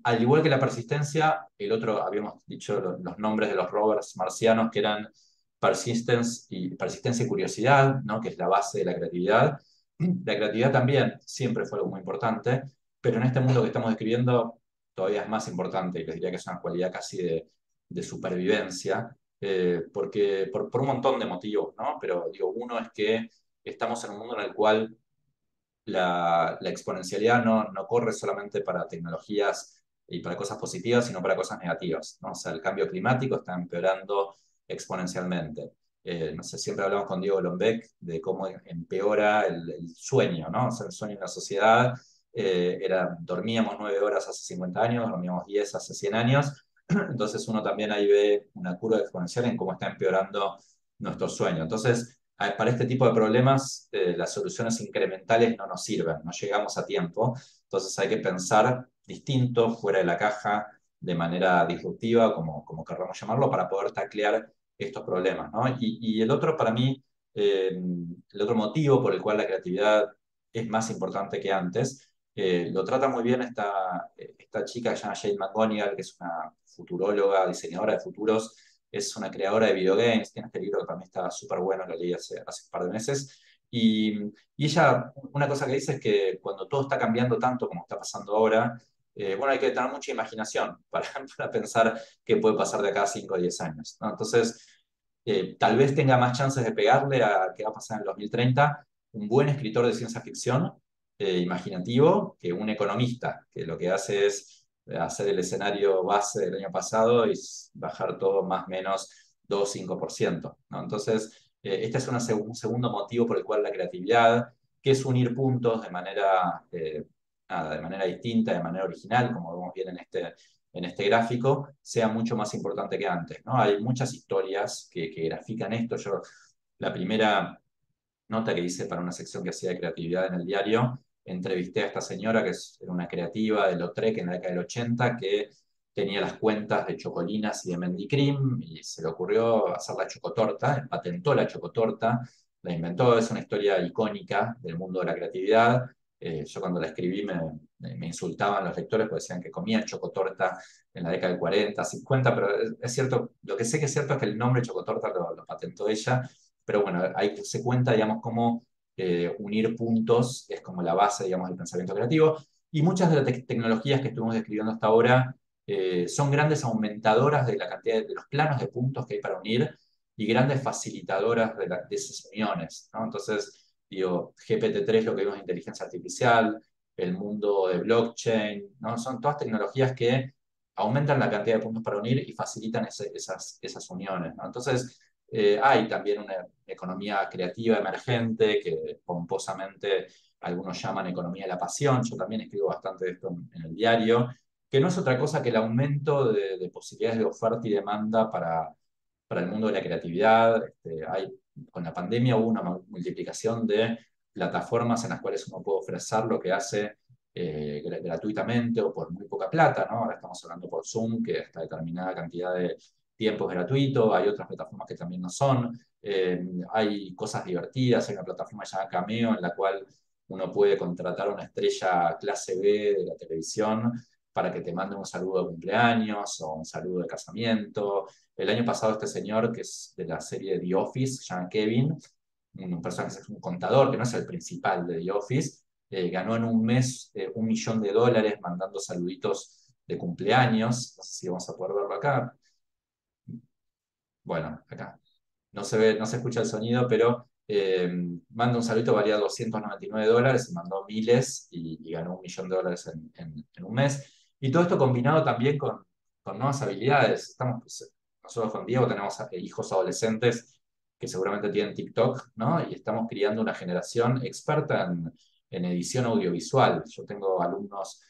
Al igual que la persistencia, el otro, habíamos dicho los nombres de los rovers marcianos que eran persistencia y curiosidad, ¿no? Que es la base de la creatividad. La creatividad también siempre fue algo muy importante, pero en este mundo que estamos describiendo todavía es más importante, y les diría que es una cualidad casi de supervivencia, porque por un montón de motivos, ¿no? Pero digo, uno es que estamos en un mundo en el cual la exponencialidad no corre solamente para tecnologías y para cosas positivas, sino para cosas negativas, ¿no? O sea, el cambio climático está empeorando exponencialmente. No sé, siempre hablamos con Diego Lombeck de cómo empeora el sueño, ¿no? O sea, el sueño en la sociedad dormíamos 9 horas hace 50 años, dormíamos 10 hace 100 años, entonces uno también ahí ve una curva exponencial en cómo está empeorando nuestro sueño. Entonces, para este tipo de problemas, las soluciones incrementales no nos sirven, no llegamos a tiempo, entonces hay que pensar distinto, fuera de la caja, de manera disruptiva, como querramos llamarlo, para poder taclear estos problemas, ¿no? Y el otro, para mí, el otro motivo por el cual la creatividad es más importante que antes, lo trata muy bien esta chica que se llama Jade McGonigal, que es una futuróloga, diseñadora de futuros, es una creadora de videogames, tiene este libro que para mí está súper bueno, lo leí hace un par de meses, y ella, una cosa que dice es que cuando todo está cambiando tanto como está pasando ahora, bueno, hay que tener mucha imaginación para pensar qué puede pasar de acá a 5 o 10 años, ¿no? Entonces, tal vez tenga más chances de pegarle a qué va a pasar en el 2030 un buen escritor de ciencia ficción imaginativo que un economista, que lo que hace es hacer el escenario base del año pasado y bajar todo más o menos 2-5%, ¿no? Entonces, este es un segundo motivo por el cual la creatividad, que es unir puntos de manera distinta, de manera original, como vemos bien en este gráfico, sea mucho más importante que antes, ¿no? Hay muchas historias que grafican esto. Yo, la primera nota que hice para una sección que hacía de creatividad en el diario, entrevisté a esta señora que era una creativa de Lautrec en la década del 80, que tenía las cuentas de Chocolinas y de Mendicrim, y se le ocurrió hacer la chocotorta, patentó la chocotorta, la inventó, es una historia icónica del mundo de la creatividad. Yo cuando la escribí me insultaban los lectores porque decían que comían chocotorta en la década del 40, 50, pero es cierto, lo que sé que es cierto es que el nombre chocotorta lo patentó ella, pero bueno, ahí se cuenta, digamos, cómo unir puntos es como la base, digamos, del pensamiento creativo. Y muchas de las tecnologías que estuvimos describiendo hasta ahora son grandes aumentadoras de la cantidad de los planos de puntos que hay para unir. y grandes facilitadoras de esas uniones, ¿no? Entonces, digo, GPT-3, lo que vimos de inteligencia artificial, el mundo de blockchain, ¿no? Son todas tecnologías que aumentan la cantidad de puntos para unir y facilitan esas uniones, ¿no? Entonces, hay también una economía creativa emergente que pomposamente algunos llaman economía de la pasión. Yo también escribo bastante de esto en el diario, que no es otra cosa que el aumento de posibilidades de oferta y demanda para el mundo de la creatividad. Con la pandemia hubo una multiplicación de plataformas en las cuales uno puede ofrecer lo que hace gratuitamente o por muy poca plata, ¿no? Ahora estamos hablando por Zoom, que hasta determinada cantidad de tiempo es gratuito, hay otras plataformas que también no son, hay cosas divertidas, hay una plataforma llamada Cameo en la cual uno puede contratar a una estrella clase B de la televisión para que te mande un saludo de cumpleaños o un saludo de casamiento. El año pasado este señor, que es de la serie The Office, se llama Kevin, un personaje que es un contador, que no es el principal de The Office, ganó en un mes $1 millón mandando saluditos de cumpleaños. No sé si vamos a poder verlo acá. Bueno, acá. No se ve, no se escucha el sonido, pero manda un saludito, valía $299 y mandó miles y ganó $1 millón en un mes. Y todo esto combinado también con nuevas habilidades. Nosotros con Diego tenemos hijos adolescentes que seguramente tienen TikTok, ¿no? Y estamos criando una generación experta en edición audiovisual. Yo tengo alumnos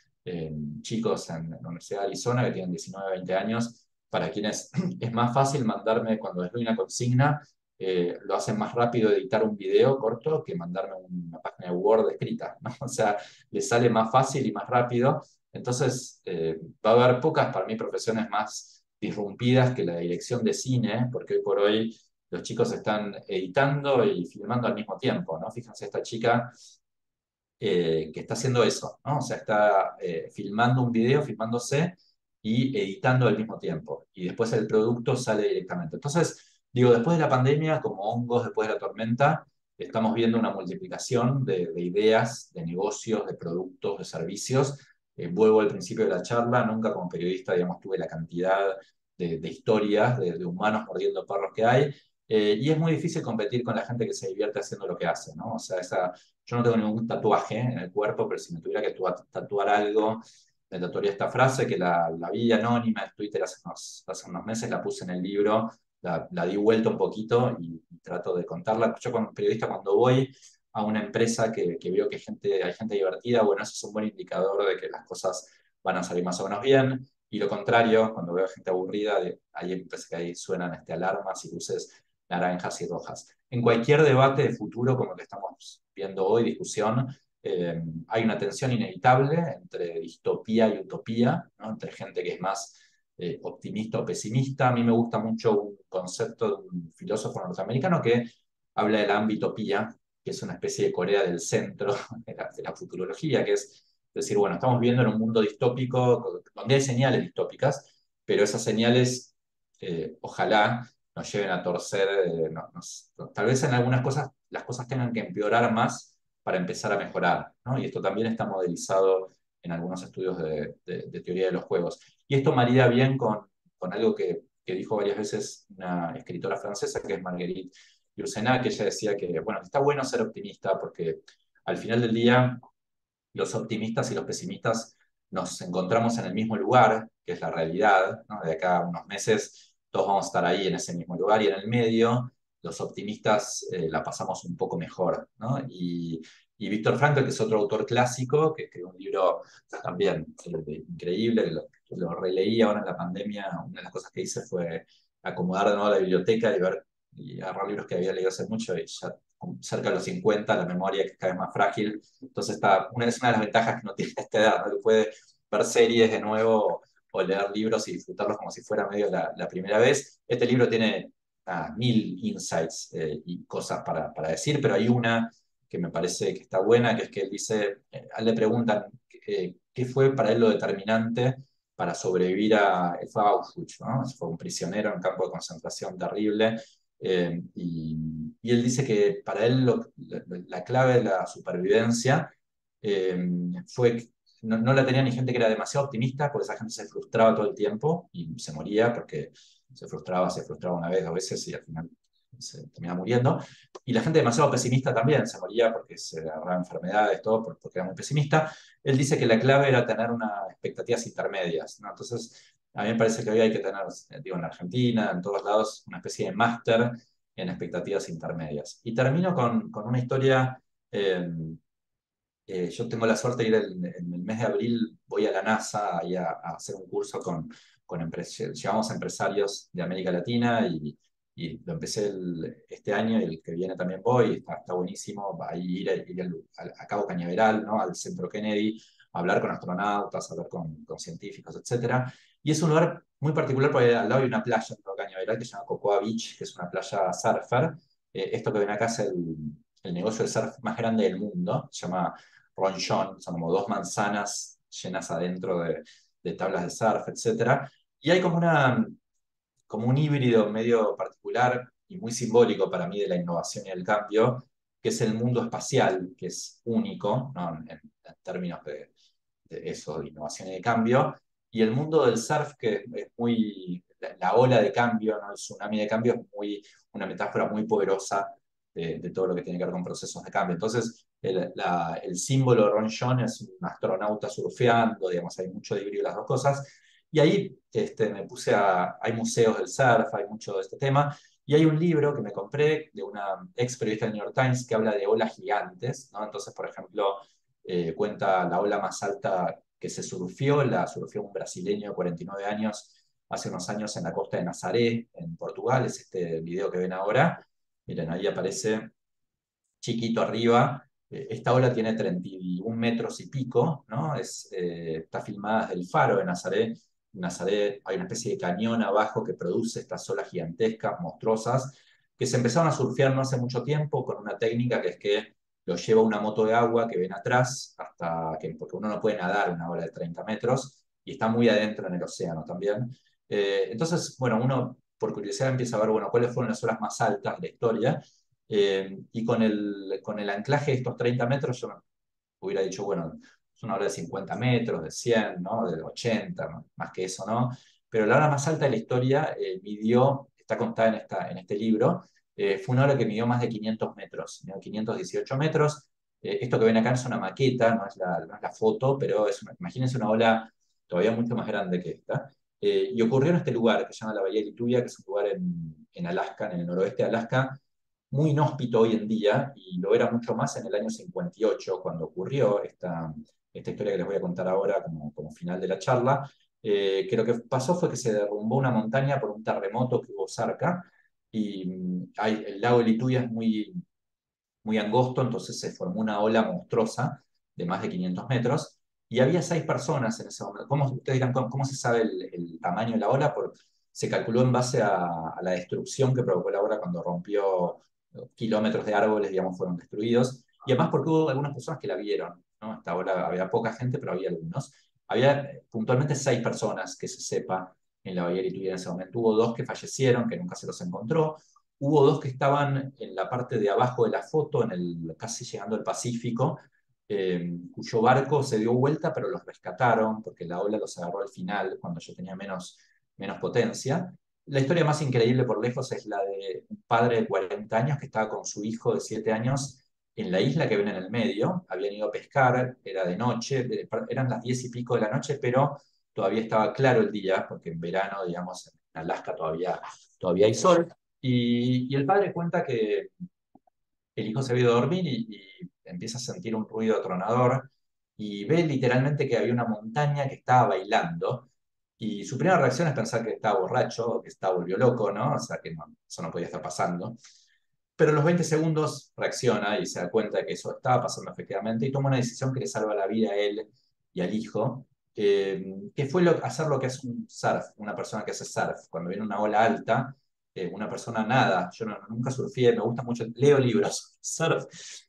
chicos en la Universidad de Arizona que tienen 19, 20 años, para quienes es más fácil mandarme cuando les doy una consigna, lo hacen más rápido editar un video corto que mandarme una página de Word escrita, ¿no? O sea, les sale más fácil y más rápido. Entonces, va a haber pocas para mí profesiones más disrumpidas que la dirección de cine, porque hoy por hoy los chicos están editando y filmando al mismo tiempo, ¿no? Fíjense esta chica que está haciendo eso, ¿no? O sea, está filmando un video, filmándose y editando al mismo tiempo. Y después el producto sale directamente. Entonces, digo, después de la pandemia, como hongos después de la tormenta, estamos viendo una multiplicación de ideas, de negocios, de productos, de servicios. Vuelvo al principio de la charla, nunca como periodista, digamos, tuve la cantidad de historias de humanos mordiendo perros que hay. Y es muy difícil competir con la gente que se divierte haciendo lo que hace, ¿no? O sea, yo no tengo ningún tatuaje en el cuerpo, pero si me tuviera que tatuar algo, me tatuaría esta frase que la vi anónima en Twitter hace unos meses, la puse en el libro, la di vuelta un poquito y trato de contarla. Yo como periodista cuando voy a una empresa que veo que hay gente divertida, bueno, eso es un buen indicador de que las cosas van a salir más o menos bien. Y lo contrario, cuando veo gente aburrida, ahí empieza que ahí suenan alarmas y luces naranjas y rojas. En cualquier debate de futuro como el que estamos viendo hoy, discusión, hay una tensión inevitable entre distopía y utopía, ¿no? Entre gente que es más optimista o pesimista. A mí me gusta mucho un concepto de un filósofo norteamericano que habla de la ambitopía, que es una especie de Corea del centro de la futurología, que es decir, bueno, estamos viviendo en un mundo distópico donde hay señales distópicas, pero esas señales, ojalá nos lleven a torcer, tal vez en algunas cosas las cosas tengan que empeorar más para empezar a mejorar, ¿no? Y esto también está modelizado en algunos estudios de teoría de los juegos. Y esto marida bien con algo que dijo varias veces una escritora francesa, que es Marguerite Yourcenar, que ella decía que, bueno, está bueno ser optimista porque al final del día los optimistas y los pesimistas nos encontramos en el mismo lugar, que es la realidad, ¿no? De acá a unos meses todos vamos a estar ahí en ese mismo lugar y en el medio los optimistas la pasamos un poco mejor, ¿no? Y Víctor Frankl, que es otro autor clásico, que escribió un libro también increíble, que lo releí ahora en la pandemia, una de las cosas que hice fue acomodar de nuevo la biblioteca y agarrar libros que había leído hace mucho y ya cerca de los 50, la memoria que es cada vez más frágil. Entonces es una de las ventajas que no tiene esta edad, ¿no? Que puede ver series de nuevo o leer libros y disfrutarlos como si fuera medio la primera vez. Este libro tiene 1000 insights y cosas para decir, pero hay una que me parece que está buena, que es que él dice, a él le preguntan qué fue para él lo determinante para sobrevivir él fue a Auschwitz, ¿no? Fue un prisionero en un campo de concentración terrible, y él dice que para él la clave de la supervivencia fue que no la tenía ni gente que era demasiado optimista, porque esa gente se frustraba todo el tiempo y se moría porque se frustraba una vez, dos veces y al final se termina muriendo. Y la gente demasiado pesimista también, se moría porque se agarraba enfermedades, todo, porque era muy pesimista. Él dice que la clave era tener unas expectativas intermedias, ¿no? Entonces, a mí me parece que hoy hay que tener, digo, en Argentina, en todos lados, una especie de máster en expectativas intermedias. Y termino con una historia. Yo tengo la suerte de ir en el mes de abril, voy a la NASA ahí a hacer un curso llevamos a empresarios de América Latina y lo empecé este año y el que viene también voy, está buenísimo, ahí ir a Cabo Cañaveral, ¿no? Al Centro Kennedy, a hablar con astronautas, a hablar con científicos, etcétera. Y es un lugar muy particular porque al lado hay una playa en Cabo Cañaveral que se llama Cocoa Beach, que es una playa surfer. Esto que ven acá es el negocio de surf más grande del mundo, se llama ronchón, son como dos manzanas llenas adentro de tablas de surf, etcétera. Y hay como un híbrido medio particular y muy simbólico para mí de la innovación y el cambio, que es el mundo espacial, que es único, ¿no? En términos de eso, de innovación y de cambio, y el mundo del surf, que es muy, la ola de cambio, ¿no? El tsunami de cambio es una metáfora muy poderosa de todo lo que tiene que ver con procesos de cambio. Entonces, el símbolo Ron John es un astronauta surfeando, digamos, hay mucho de híbrido las dos cosas. Y ahí me puse hay museos del surf, hay mucho de este tema, y hay un libro que me compré de una ex periodista del New York Times que habla de olas gigantes, ¿no? Entonces, por ejemplo, cuenta la ola más alta que la surfió un brasileño de 49 años hace unos años en la costa de Nazaré, en Portugal, es este video que ven ahora. Miren, ahí aparece chiquito arriba. Esta ola tiene 31 metros y pico, ¿no? Está filmada desde el faro de Nazaré. En Nazaré hay una especie de cañón abajo que produce estas olas gigantescas, monstruosas, que se empezaron a surfear no hace mucho tiempo con una técnica que es que lo lleva una moto de agua que ven atrás, porque uno no puede nadar una ola de 30 metros y está muy adentro en el océano también. Entonces, bueno, uno por curiosidad empieza a ver, bueno, cuáles fueron las olas más altas de la historia y con el anclaje de estos 30 metros, yo hubiera dicho, bueno, es una ola de 50 metros, de 100, ¿no? De 80, ¿no? Más que eso, ¿no? Pero la ola más alta de la historia está contada en este libro, fue una ola que midió más de 500 metros, midió 518 metros. Esto que ven acá es una maqueta, no es la foto, pero imagínense una ola todavía mucho más grande que esta. Y ocurrió en este lugar que se llama la Bahía de Lituya, que es un lugar en Alaska, en el noroeste de Alaska, muy inhóspito hoy en día, y lo era mucho más en el año 58, cuando ocurrió esta historia que les voy a contar ahora como final de la charla, que lo que pasó fue que se derrumbó una montaña por un terremoto que hubo cerca, y el lago de Lituya es muy, muy angosto, entonces se formó una ola monstruosa de más de 500 metros, y había 6 personas en ese momento. Ustedes dirán, ¿cómo se sabe el tamaño de la ola? Se calculó en base a la destrucción que provocó la ola cuando rompió kilómetros de árboles, digamos, fueron destruidos, y además porque hubo algunas personas que la vieron, ¿no? Esta ola, había poca gente, pero había algunos. Había puntualmente 6 personas que se sepa en la Bahía de Lituya en ese momento. Hubo 2 que fallecieron, que nunca se los encontró. Hubo 2 que estaban en la parte de abajo de la foto, casi llegando al Pacífico, cuyo barco se dio vuelta, pero los rescataron porque la ola los agarró al final, cuando yo tenía menos potencia. La historia más increíble por lejos es la de un padre de 40 años que estaba con su hijo de 7 años en la isla que ven en el medio. Habían ido a pescar, era de noche, eran las 10 y pico de la noche, pero todavía estaba claro el día, porque en verano, digamos, en Alaska todavía hay sol. Y el padre cuenta que el hijo se había ido a dormir y empieza a sentir un ruido atronador y ve literalmente que había una montaña que estaba bailando. Y su primera reacción es pensar que estaba borracho o que estaba volvió loco, ¿no? O sea, que eso no podía estar pasando. Pero a los 20 segundos reacciona y se da cuenta de que eso estaba pasando efectivamente y toma una decisión que le salva la vida a él y al hijo, que fue hacer lo que es un surf, una persona que hace surf. Cuando viene una ola alta, una persona nada. Yo nunca surfé, me gusta mucho, leo libros, surf.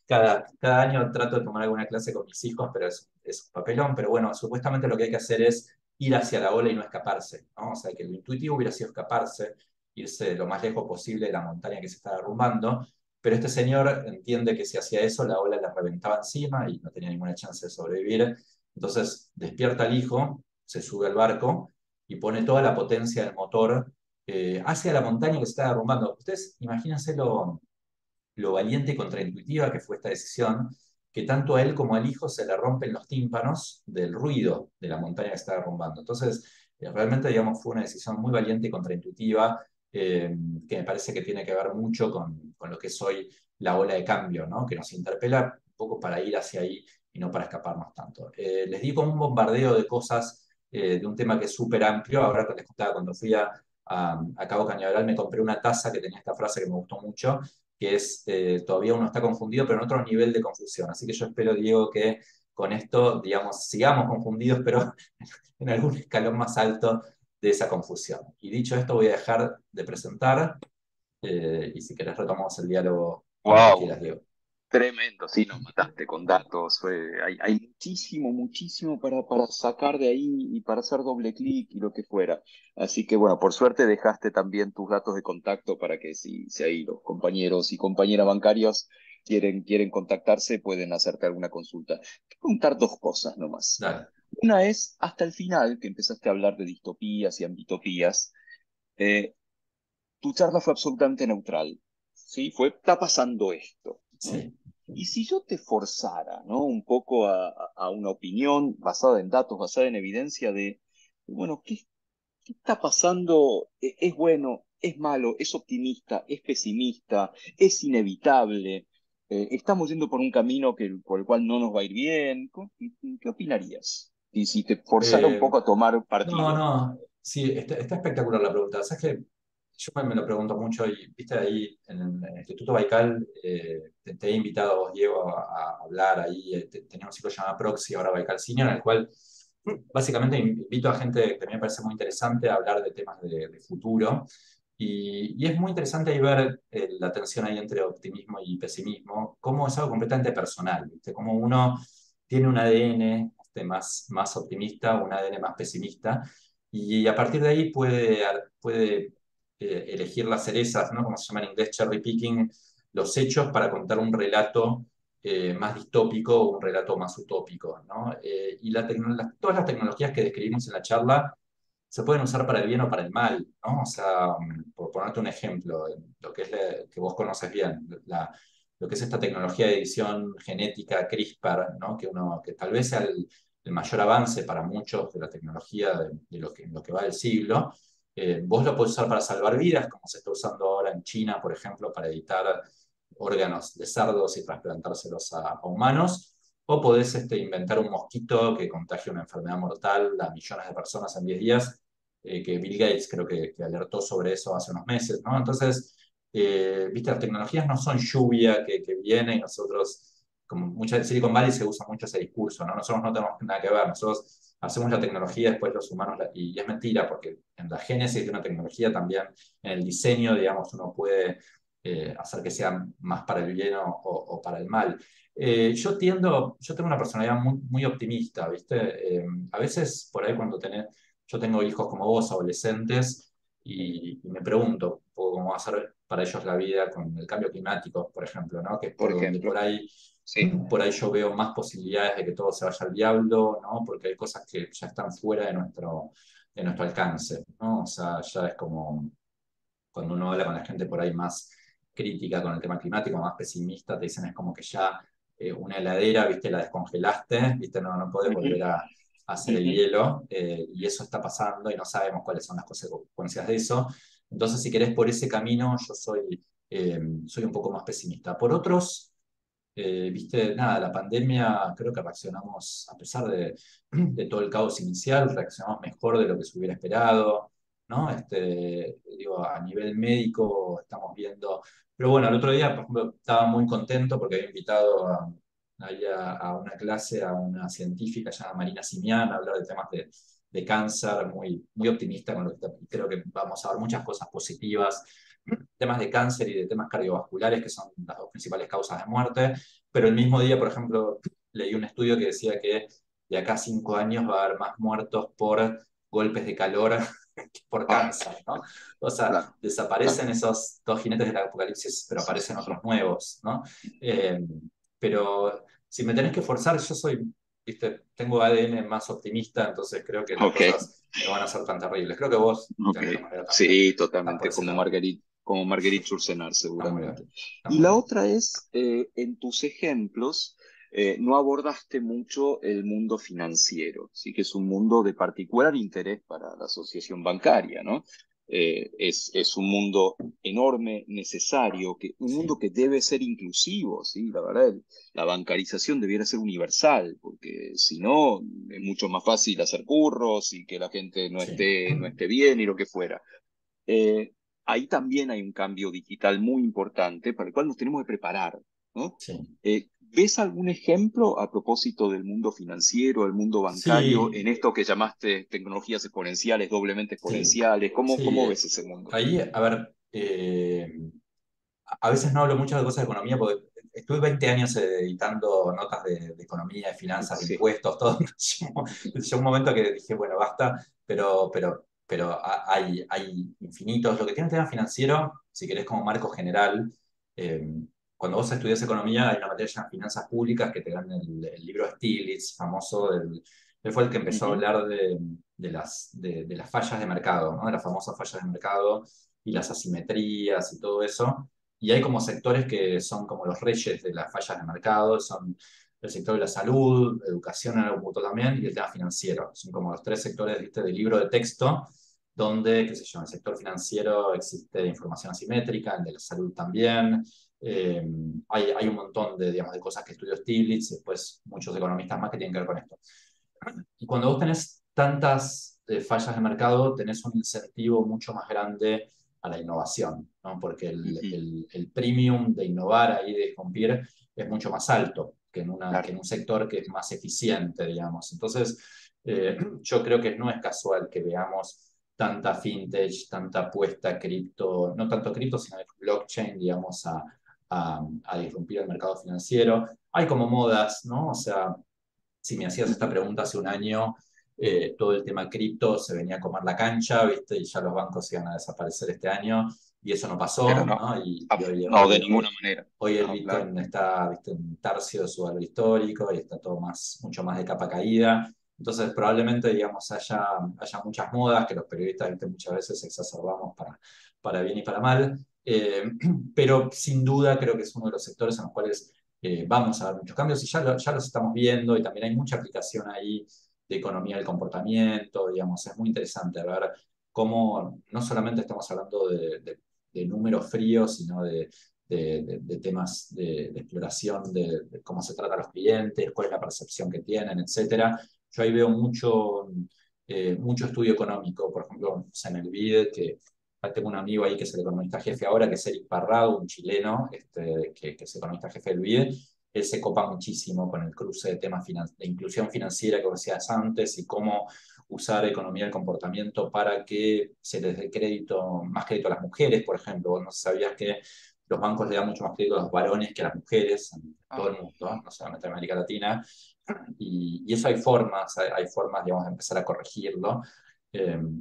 Cada año trato de tomar alguna clase con mis hijos, pero es un papelón. Pero bueno, supuestamente lo que hay que hacer es ir hacia la ola y no escaparse, ¿no? O sea, que lo intuitivo hubiera sido escaparse, irse lo más lejos posible de la montaña que se está derrumbando, pero este señor entiende que si hacía eso, la ola le reventaba encima y no tenía ninguna chance de sobrevivir. Entonces despierta al hijo, se sube al barco y pone toda la potencia del motor hacia la montaña que se está derrumbando. Ustedes imagínense lo valiente y contraintuitiva que fue esta decisión, que tanto a él como al hijo se le rompen los tímpanos del ruido de la montaña que está derrumbando. Entonces, realmente, digamos, fue una decisión muy valiente y contraintuitiva, que me parece que tiene que ver mucho con lo que es hoy la ola de cambio, ¿no? Que nos interpela un poco para ir hacia ahí y no para escaparnos tanto. Les di como un bombardeo de cosas, de un tema que es súper amplio. Ahora les contaba, cuando fui a Cabo Cañaveral me compré una taza que tenía esta frase que me gustó mucho, que es todavía uno está confundido, pero en otro nivel de confusión. Así que yo espero, Diego, que con esto, digamos, sigamos confundidos, pero en algún escalón más alto de esa confusión. Y dicho esto, voy a dejar de presentar, y si querés retomamos el diálogo cuando Wow, quieras, Diego. tremendo, sí, nos mataste con datos. Hay muchísimo, muchísimo para sacar de ahí y para hacer doble clic y lo que fuera. Así que bueno, por suerte dejaste también tus datos de contacto para que si ahí los compañeros y compañeras bancarios quieren contactarse, pueden hacerte alguna consulta. Quiero preguntar dos cosas nomás. Dale. Una es, hasta el final, que empezaste a hablar de distopías y ambitopías, eh, tu charla fue absolutamente neutral, ¿sí? Está pasando esto, ¿no? Sí. Y si yo te forzara, ¿no? Un poco a una opinión basada en datos, basada en evidencia bueno, ¿qué está pasando? ¿Es bueno? ¿Es malo? ¿Es optimista? ¿Es pesimista? ¿Es inevitable? ¿Estamos yendo por un camino por el cual no nos va a ir bien? ¿Qué opinarías? Y si te forzara un Eh, poco a tomar no, partido. no, sí, está espectacular la pregunta. ¿Sabes qué? Yo me lo pregunto mucho y, viste, ahí en el Instituto Baikal, te he invitado a vos, Diego, a hablar ahí. Tenía un ciclo llamado Proxy, ahora Baikal Senior, en el cual básicamente invito a gente que a mí me parece muy interesante a hablar de temas de futuro. Y es muy interesante ahí ver la tensión ahí entre optimismo y pesimismo, cómo es algo completamente personal, ¿viste? Cómo uno tiene un ADN más optimista, un ADN más pesimista, y a partir de ahí puede elegir las cerezas, ¿no? Como se llama en inglés, cherry picking, los hechos para contar un relato más distópico o un relato más utópico, ¿no? Y todas las tecnologías que describimos en la charla se pueden usar para el bien o para el mal, ¿no? O sea, por ponerte un ejemplo, lo que es que vos conoces bien, lo que es esta tecnología de edición genética CRISPR, ¿no? Que tal vez sea el mayor avance para muchos de la tecnología de lo que va del siglo. Vos lo podés usar para salvar vidas, como se está usando ahora en China, por ejemplo, para editar órganos de cerdos y trasplantárselos a humanos. O podés inventar un mosquito que contagie una enfermedad mortal a millones de personas en 10 días, que Bill Gates creo que alertó sobre eso hace unos meses, ¿no? Entonces, viste, las tecnologías no son lluvia que viene y nosotros, como mucha en Silicon Valley se usa mucho ese discurso, ¿no? Nosotros no tenemos nada que ver, nosotros hacemos la tecnología, después los humanos, y es mentira, porque en la génesis de una tecnología también, en el diseño, digamos, uno puede hacer que sea más para el bien o para el mal. Yo tengo una personalidad muy, muy optimista, ¿viste? A veces por ahí yo tengo hijos como vos, adolescentes, y me pregunto un poco cómo va a ser para ellos la vida con el cambio climático, por ejemplo, ¿no? Que es Por por donde ejemplo. Sí. por ahí yo veo más posibilidades de que todo se vaya al diablo, ¿no? Porque hay cosas que ya están fuera de nuestro alcance, ¿no? O sea, ya es como cuando uno habla con la gente por ahí más crítica con el tema climático, más pesimista, te dicen es como que ya una heladera, viste, la descongelaste, viste, no podés Ujú, volver a hacer el ujú. hielo, y eso está pasando y no sabemos cuáles son las consecuencias de eso. Entonces, si querés por ese camino, yo soy un poco más pesimista. Por otros, viste, nada, la pandemia, creo que reaccionamos, a pesar de todo el caos inicial, reaccionamos mejor de lo que se hubiera esperado, ¿no? Digo, a nivel médico estamos viendo, pero bueno, el otro día, por ejemplo, estaba muy contento porque había invitado a una clase a una científica llamada Marina Simian a hablar de temas de cáncer, muy, muy optimista con lo que creo que vamos a ver muchas cosas positivas, temas de cáncer y de temas cardiovasculares, que son las dos principales causas de muerte. Pero el mismo día, por ejemplo, leí un estudio que decía que de acá a 5 años va a haber más muertos por golpes de calor que por Ah, cáncer, ¿no? O sea, claro, claro. desaparecen esos dos jinetes del apocalipsis, pero Sí, aparecen sí, otros sí. nuevos, ¿no? Eh, pero si me tenés que forzar, yo soy viste, tengo ADN más optimista, entonces creo que las Ok, cosas no van a ser tan terribles. Creo que vos, de ok. alguna manera, también Sí, estás por totalmente, ese lado. Como Marguerite Yourcenar, Está muy seguramente. bien, está Y muy la bien. otra es, en tus ejemplos, no abordaste mucho el mundo financiero, sí que es un mundo de particular interés para la asociación bancaria, ¿no? Es un mundo enorme, necesario, un mundo Sí, que debe ser inclusivo, ¿sí? La verdad, la bancarización debiera ser universal, porque si no, es mucho más fácil hacer curros y que la gente sí, no esté bien y lo que fuera. Eh, Ahí también hay un cambio digital muy importante para el cual nos tenemos que preparar, ¿no? sí. ¿Ves algún ejemplo a propósito del mundo financiero, del mundo bancario, Sí, en esto que llamaste tecnologías exponenciales, doblemente sí, exponenciales? sí. ¿Cómo ves ese mundo? Ahí, a ver, a veces no hablo mucho de cosas de economía porque estuve 20 años editando notas de economía, de finanzas, de Sí. impuestos, todo. Llegó un momento que dije, bueno, basta, pero hay infinitos. Lo que tiene el tema financiero, si querés como marco general, eh, cuando vos estudias economía hay una materia llamada finanzas públicas que te dan el libro de Stiglitz, famoso, él fue el que empezó a Ujú, hablar de las fallas de mercado, ¿no? De las famosas fallas de mercado y las asimetrías y todo eso. Y hay como sectores que son como los reyes de las fallas de mercado, son el sector de la salud, educación en algún punto también, y el tema financiero. Son como los tres sectores, ¿viste?, del libro de texto, donde, qué sé yo, en el sector financiero existe información asimétrica, en el de la salud también. Eh, hay un montón de, digamos, de cosas que estudió Stiglitz y después muchos economistas más que tienen que ver con esto. Y cuando vos tenés tantas fallas de mercado, tenés un incentivo mucho más grande a la innovación, ¿no? Porque ujú, el premium de innovar ahí, de competir, es mucho más alto que claro. en un sector que es más eficiente, digamos. Entonces, yo creo que no es casual que veamos tanta fintech, tanta apuesta a cripto, no tanto cripto, sino blockchain, digamos, a disrumpir el mercado financiero. Hay como modas, ¿no? O sea, si me hacías esta Ujú. pregunta hace un año, todo el tema cripto se venía a comer la cancha, ¿viste? Y ya los bancos iban a desaparecer este año, y eso no Pero pasó, no, ¿no? Y no, de ninguna manera. hoy el No, claro. Bitcoin está, ¿viste?, en un tercio de su valor histórico y está todo más, mucho más de capa caída. Entonces, probablemente, digamos, haya muchas modas que los periodistas, ¿viste?, muchas veces exacerbamos para bien y para mal. Pero sin duda creo que es uno de los sectores en los cuales vamos a ver muchos cambios y ya los estamos viendo, y también hay mucha aplicación ahí de economía del comportamiento, digamos, es muy interesante ver cómo no solamente estamos hablando de números fríos, sino de temas de exploración, de cómo se trata a los clientes, cuál es la percepción que tienen, etcétera. Yo ahí veo mucho estudio económico, por ejemplo, o sea, en el BID, que tengo un amigo ahí que es el economista jefe ahora, que es Eric Parrado, un chileno, que es economista jefe del BID. Él se copa muchísimo con el cruce de temas de inclusión financiera que decías antes y cómo usar economía del comportamiento para que se les dé crédito, más crédito a las mujeres, por ejemplo. Vos no sabías que los bancos le dan mucho más crédito a los varones que a las mujeres en todo Ah, el mundo, no solamente en América Latina. Y eso hay formas, digamos, de empezar a corregirlo.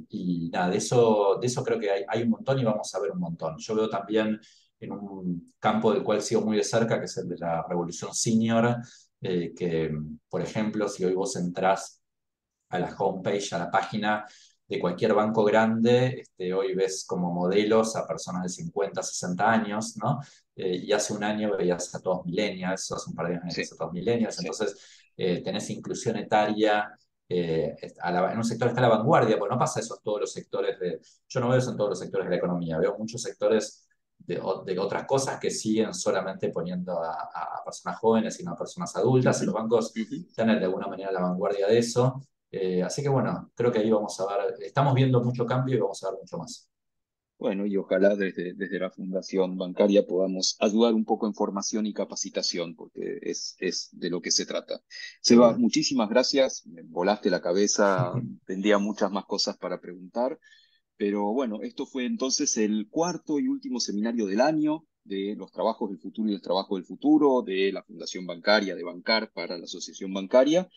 Y nada, de eso creo que hay un montón y vamos a ver un montón. Yo veo también en un campo del cual sigo muy de cerca, que es el de la revolución senior, que, por ejemplo, si hoy vos entrás a la homepage, a la página de cualquier banco grande, hoy ves como modelos a personas de 50, 60 años, ¿no? Y hace un año veías a todos millennials, o hace un par de años sí, veías a todos millennials, sí. entonces tenés inclusión etaria. En un sector está la vanguardia, pues no pasa eso en todos los sectores yo no veo eso en todos los sectores de la economía, veo muchos sectores de otras cosas que siguen solamente poniendo a personas jóvenes y no a personas adultas, y Ujú, los bancos ujú. están de alguna manera a la vanguardia de eso. Así que bueno, creo que ahí vamos a ver, estamos viendo mucho cambio y vamos a ver mucho más. Bueno, y ojalá desde la Fundación Bancaria podamos ayudar un poco en formación y capacitación, porque es de lo que se trata. Seba, Seguro. muchísimas gracias. Me volaste la cabeza, tendría muchas más cosas para preguntar, pero bueno, esto fue entonces el cuarto y último seminario del año de los trabajos del futuro y el trabajo del futuro de la Fundación Bancaria, de Bancar para la Asociación Bancaria.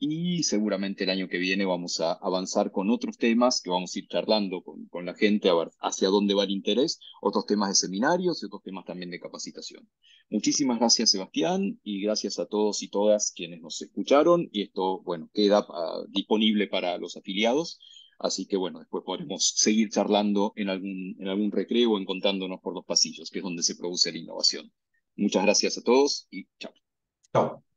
y seguramente el año que viene vamos a avanzar con otros temas que vamos a ir charlando con la gente a ver hacia dónde va el interés, otros temas de seminarios y otros temas también de capacitación. Muchísimas gracias, Sebastián, y gracias a todos y todas quienes nos escucharon. Y esto, bueno, queda disponible para los afiliados. Así que, bueno, después podremos seguir charlando en algún recreo, encontrándonos por los pasillos, que es donde se produce la innovación. Muchas gracias a todos y chao. Chao.